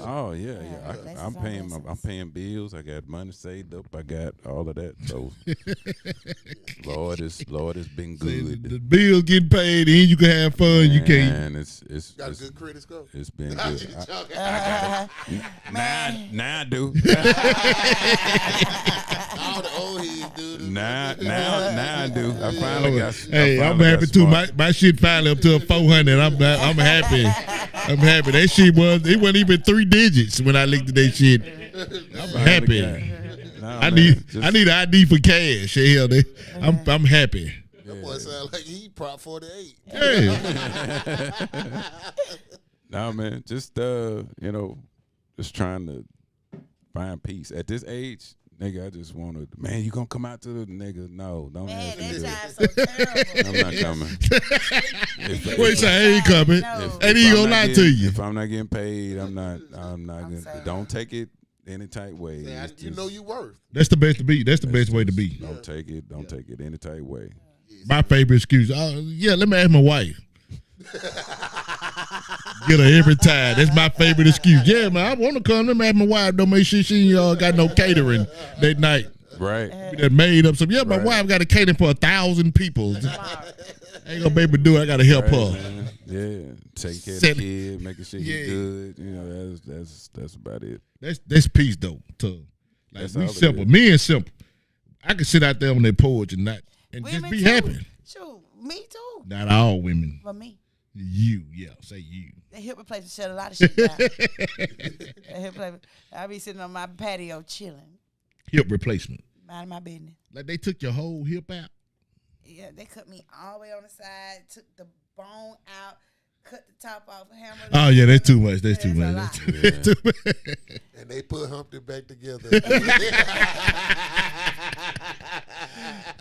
Oh yeah. blessings I'm on paying blessings. I'm paying bills. I got money saved up. I got all of that. So Lord has been good. The bills getting paid, and you can have fun. You can't. And it's Got a good credit score. it's been I'm good. just joking. Now I do. All the old heads do. Now I do. I finally got. Hey, I'm finally happy got too. smart. My shit finally up to a 400. I'm happy. I'm happy. That shit it wasn't even 3 digits when I looked at that shit. I'm happy. I need an ID for cash. Hell, I'm happy. That boy sound like he prop 48. Yeah. No man, just just trying to find peace at this age. Nigga, I just want to, man, you gonna come out to the nigga? No, don't Man, ask me that to. time's so terrible. I'm not coming. Wait, so I ain't coming. No. And he gonna lie to you. If I'm not getting paid, I'm not gonna. saying. Don't take it any type way. Yeah, It's you just- know you worth. That's the best to be. That's the best way to be. Don't take it. Don't take it any type way. My favorite excuse. Let me ask my wife. Get her every time. That's my favorite excuse. Yeah, man, I want to come. Let me ask my wife. Don't make sure she got no catering that night. Right. That made up some. Yeah, my Right. wife got to cater for 1,000 people. Ain't gonna be able to do it. I gotta help Right, her. man. Yeah. Take care of Set- the kid, making sure Yeah. he's good. You know, that's about it. That's peace though. Like That's we all it simple. is. Me and simple. I can sit out there on that porch and just Women be too. happy. Shoot, me too. Not all women. For me. You, say you. The hip replacement shut a lot of shit down. The hip replacement. I be sitting on my patio chilling, Hip replacement. minding my business. Like they took your whole hip out. Yeah, they cut me all the way on the side, took the bone out, cut the top off, hammered. Oh yeah, that's too much. That's too That's a much. lot. That's too much. And they put Humpty back together.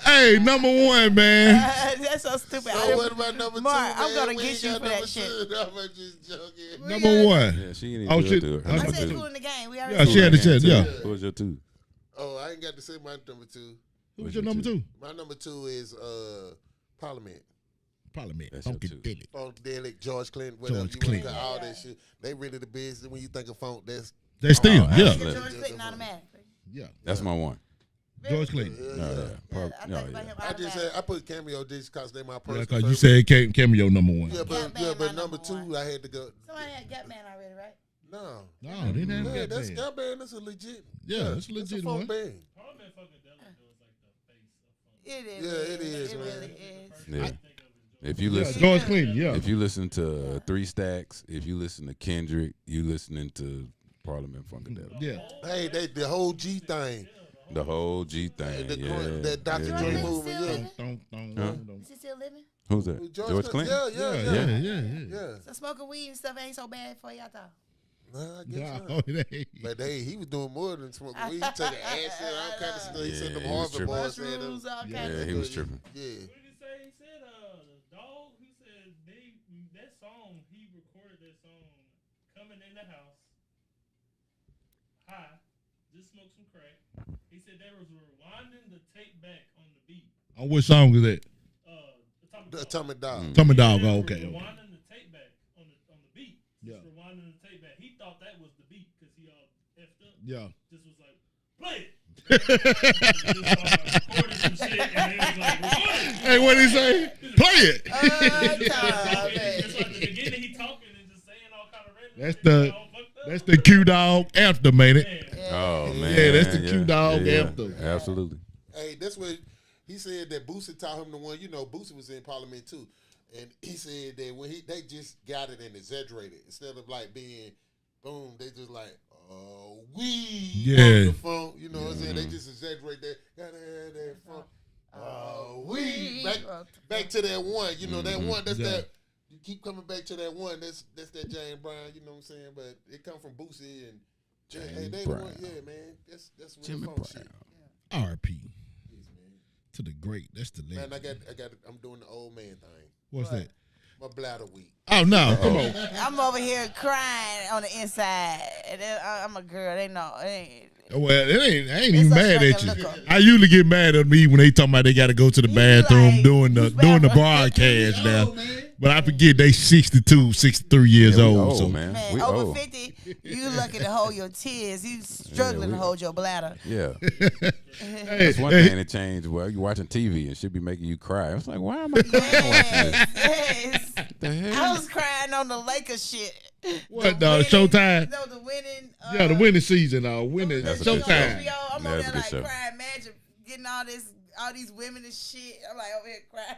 Hey, number one, man. That's so stupid. So what about number Mark, two, I'm man? gonna We get ain't you got for that number shit. two. I'm just joking. Number one. Yeah, she ain't Oh, even shit. do it. I I was said two. cool in the game. We already Yeah, she had the chest. Yeah. What was your two? Oh, I ain't got to say my number two. Who's your number two? My number two is Parliament. Parliament. That's your Funkadelic. Funkadelic, George Clinton, whatever George you Clinton. want to all that shit. They really the business. When you think of funk, that's They still, Oh, yeah. absolutely. George Clinton automatically. Yeah. That's my one. George Clinton. I just said I put Cameo just because they my Yeah, personal. because you said Cameo number one. Yeah, Gap Band but my number number 2, one. I had to go. Somebody had Gap Man already, right? No. No, they didn't have Yeah, that that's band. Gap Band. That's a legit. Yeah, it's a That's legit funk one. band. Parliament Funkadelic though is like the face of funk. It is. Yeah, it is, It man. really is. Yeah. If you Yeah, listen, George Clinton, yeah. if you listen to Three Stacks, if you listen to Kendrick, you listening to Parliament Funkadelic. Yeah. Hey, the whole G thing. The whole G thing. That Dr. George Dre Clinton movement, still yeah. living? Is he still living? Who's that? George Clinton. Yeah. So smoking weed and stuff ain't so bad for y'all, though. Nah, I guess No, not. it ain't. But hey, he was doing more than smoking weed. He took acid, all kind of stuff. He said them he was Harvard tripping. boys said them. Mushrooms, all kinds Yeah, of he was tripping. Yeah. What did he say? He said the dog. He said that song. He recorded that song coming in the house, high, just smoked some crack. He said they was rewinding the tape back on the beat. On what song is that? The Atomic Dog. Tommy Dog. They Oh, were okay. Rewinding the tape back on the beat. Yeah. Just rewinding the tape back. He thought that was the beat because he all effed up. Yeah. Just was like, play it. Just recording some shit and it was like, record it. Hey, what did he say? Play it. So at the beginning, he talking and just saying all kind of random That's shit, the- all fucked up. That's the Q Dog anthem, ain't it? Man, Oh man. Yeah, that's the Q Dog anthem. Absolutely. Hey, that's what he said that Boosie taught him the one. You know, Boosie was in Parliament too, and he said that when they just got it and exaggerated instead of like being boom, they just like we Yeah. the funk. You know what I'm saying? They just exaggerate that. Gotta have that funk. We back to that one. You know that one. That's Yeah. that. You keep coming back to that one. That's that James Brown. You know what I'm saying? But it come from Boosie and James they Brown. the one, yeah, man. That's real Jimmy funk Brown. shit. RP. Yes, man. To the great. That's the Man, legend. I'm doing the old man thing. What's that? My bladder weak. Oh, no. Come on. I'm over here crying on the inside. And I'm a girl. They know. It ain't. Well, I ain't It's even a mad at struggle, you. look up. I usually get mad at me when they talking about they got to go to the You bathroom like, doing the broadcast now. But I forget they 62, 63 years Yeah, we old. old, So man. Man, We over old. 50, you lucky to hold your tears. You struggling we- to hold your bladder. Yeah. hey, That's one hey, thing that changed. Well, you watching TV and should be making you cry. I was like, why am I crying watching this? Yes. The hell? I was crying on the Lakers shit. What, The winning- Showtime? No, the winning. Yeah, the winning season, winning That's a good Showtime. show. I'm That's over a there good like show. crying, imagine getting all these women and shit. I'm like over here crying.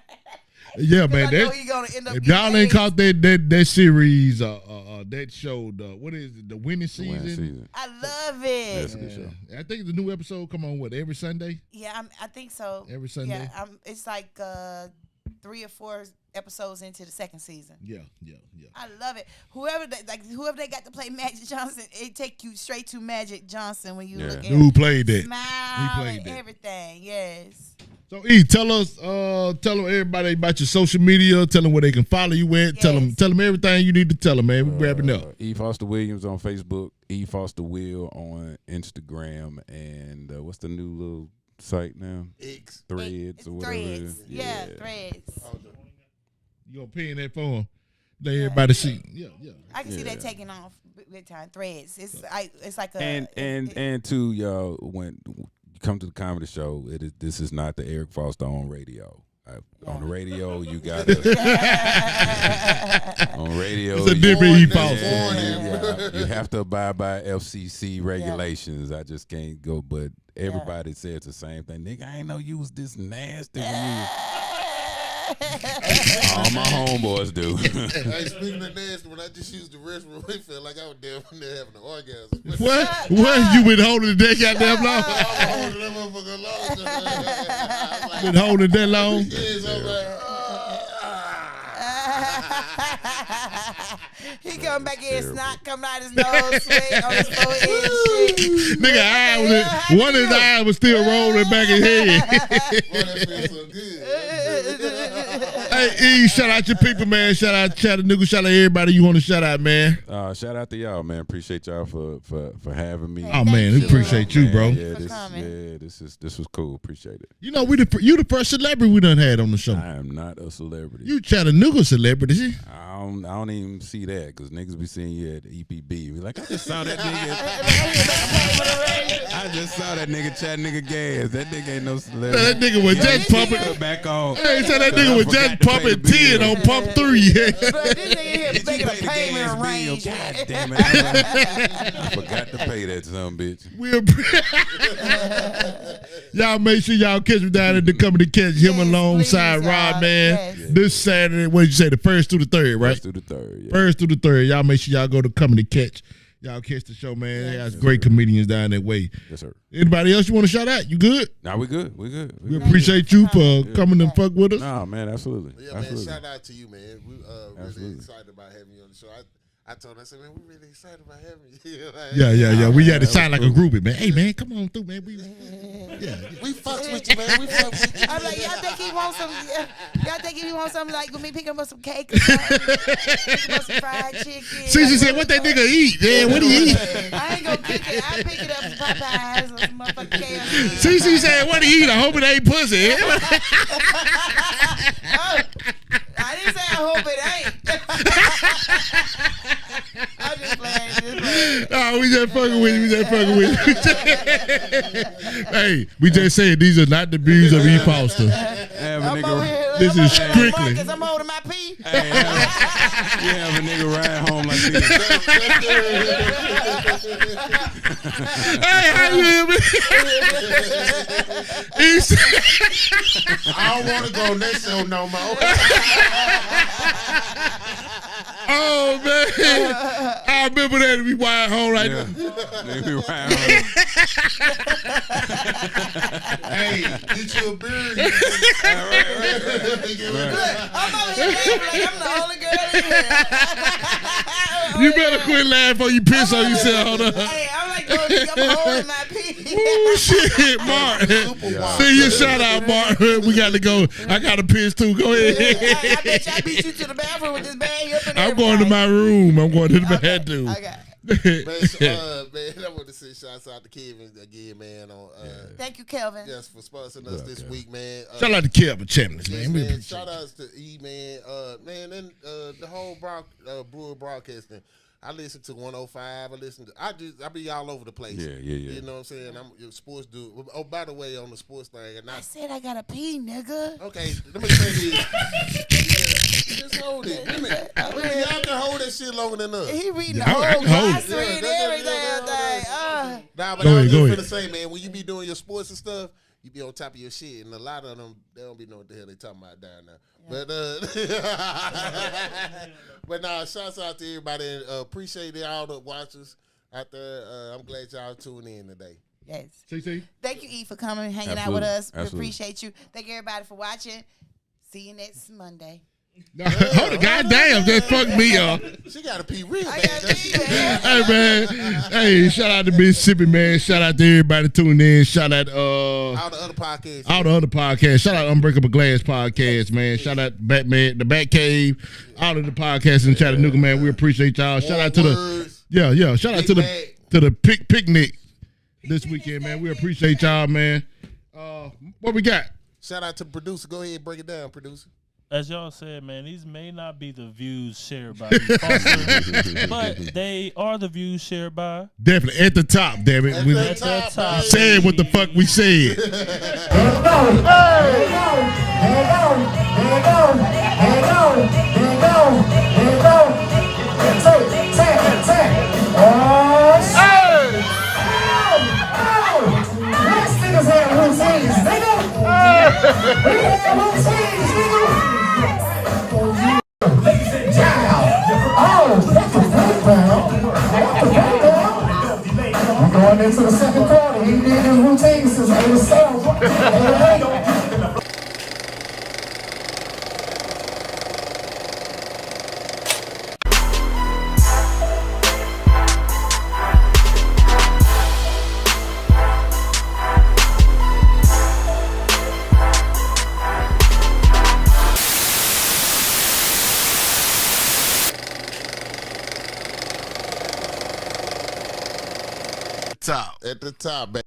Yeah, man. I know That, he gonna end up if getting y'all ain't AIDS. caught that series, that show, what is it? The winning The season. winning season. I love it. That's a good show. I think the new episode come on every Sunday. Yeah, I think so. Every Sunday? Yeah, it's like 3 or 4 episodes into the second season. Yeah. I love it. Whoever they got to play Magic Johnson, it take you straight to Magic Johnson when you Yeah. look at Who played that? smile played and that. everything. Yes. So E, tell them everybody about your social media. Tell them where they can follow you at. Yes. Tell them everything you need to tell them, man. We're wrapping up. E. Foster Williams on Facebook. E. Foster Will on Instagram. And what's the new little site now? X. Threads or whatever it Threads. is. Yeah, Threads. You gonna pin that for them? Let everybody see. Yeah. I can see Yeah. that taking off big time. Threads. It's like a And to y'all, when you come to the comedy show, this is not the Eric Foster on radio. On the radio, you got on radio. It's a different you, E. Foster. you have to abide by FCC regulations. I just can't go. But everybody says the same thing. Nigga, I ain't know you was this nasty when you. All my homeboys do. Hey, speaking of nasty, when I just used the restroom, it felt like I was down there having an orgasm. What? You been holding that goddamn long? I was holding that motherfucker long. Been holding that long? Yes, I'm like, he come back in, snot come out his nose, sweat on his forehead. Shit. Nigga, one of his eyes was still rolling back his head. boy, that feels so good. Hey, E, shout out your people, man. Shout out Chattanooga. Shout out everybody you want to shout out, man. Shout out to y'all, man. Appreciate y'all for having me. Oh, man, we appreciate you, bro. Yeah, For coming. this was cool. Appreciate it. You know, you the first celebrity we done had on the show. I am not a celebrity. You Chattanooga celebrity, see? I don't even see that because niggas be seeing you at EPB. Be like, I just saw that nigga. I just saw that nigga Chattanooga gas. That nigga ain't no celebrity. That nigga was just pumping. Back on. Hey, so that nigga was just pumping 10 on pump 3. Bro, this nigga here making a payment range. God damn it. I forgot to pay that son bitch. Y'all make sure y'all catch me down at the Company Catch him Yes, alongside please, Rod, y'all. man. Yes. This Saturday, what did you say, the 1st through the 3rd, right? First through the 3rd, yeah. 1st through the 3rd. Y'all make sure y'all go to Company Catch. Y'all catch the show, man. They got great comedians down that way. Yes, sir. Anybody else you want to shout out? You good? Nah, we good. We good. We appreciate you for coming and fuck with us. Nah, man, absolutely. Yeah, absolutely. man, shout out to you, man. We really Absolutely. excited about having you on the show. I told him, I said, man, we really excited about having you. Yeah. We had to sound like a groupie, man. Hey, man, come on through, man. We fucks with you, man. We fucks with you. I'm like, y'all think he wants some? Y'all think he wants something like with me picking up some cake or something? Picking up some fried chicken? See, she said, what that nigga eat? Man, what he eat? I ain't gonna cook it. I pick it up from Popeyes or some motherfucking KFC. She said, what he eat? I hope it ain't pussy. I didn't say I hope it ain't. I'm just playing. Oh, we just fucking with you. Hey, we just saying these are not the views of E. Foster. I'm over here. This is strictly. Marcus, I'm holding my pee. You have a nigga ride home like this. Hey, how you hear me? I don't want to go on that show no more. Oh, man. I remember that to be wired home right now. Nigga be ride home. Hey, get you a beer. I'm over here laughing like I'm the only girl in here. You better quit laughing before you piss on yourself. Hold on. Hey, I'm like, I'm holding my pee. Oh, shit, Mark. See you, shout out, Mark. We got to go. I got to piss too. Go ahead. I bet you I beat you to the bathroom with this bag up and I'm going to my room. I'm going to the bathroom. Okay. Man, I want to say shouts out to Kevin again, man. Thank you, Kelvin. Just for sponsoring us this week, man. Shout out to Kevin Chambliss, Yes, man. We man. appreciate Shout outs to E, man. And the whole Brewer Broadcasting. I listen to 105. I be all over the place. Yeah. You know what I'm saying? I'm a sports dude. Oh, by the way, on the sports thing, and I said I gotta pee, nigga. okay, let me say this. Just hold it. Y'all can hold that shit longer than us. He reading the Yeah, I whole can hold glossary it. and everything. Nah, but Go I was ahead, just go gonna say, man, when you be doing your sports and stuff, you be on top of your shit, and a lot of them they don't be knowing what the hell they talking about down there. But nah, shouts out to everybody. And, appreciate all the watchers out there. I'm glad y'all tuned in today. Yes. CC? Thank you, E, for coming, hanging out with us. We appreciate you. Thank everybody for watching. See you next Monday. No, hold on, goddamn, that fucked me up. She got to pee real I bad. gotta pee, man. Hey, man. Hey, shout out to Mississippi, man. Shout out to everybody tuning in. Shout out All the other podcasts. all the other podcasts. Shout out Unbreakable Glass podcast, man. Shout out Batman, the Batcave, all of the podcasts in Chattanooga, man. We appreciate y'all. Shout out to the Shout out to the picnic this weekend, man. We appreciate y'all, man. What we got? Shout out to the producer. Go ahead, break it down, producer. As y'all said, man, these may not be the views shared by E. Foster, but they are the views shared by Definitely at the top, damn it. We At the Top. said what the fuck we said. Going into the second quarter, he did his routine since 87. top. At the top, baby.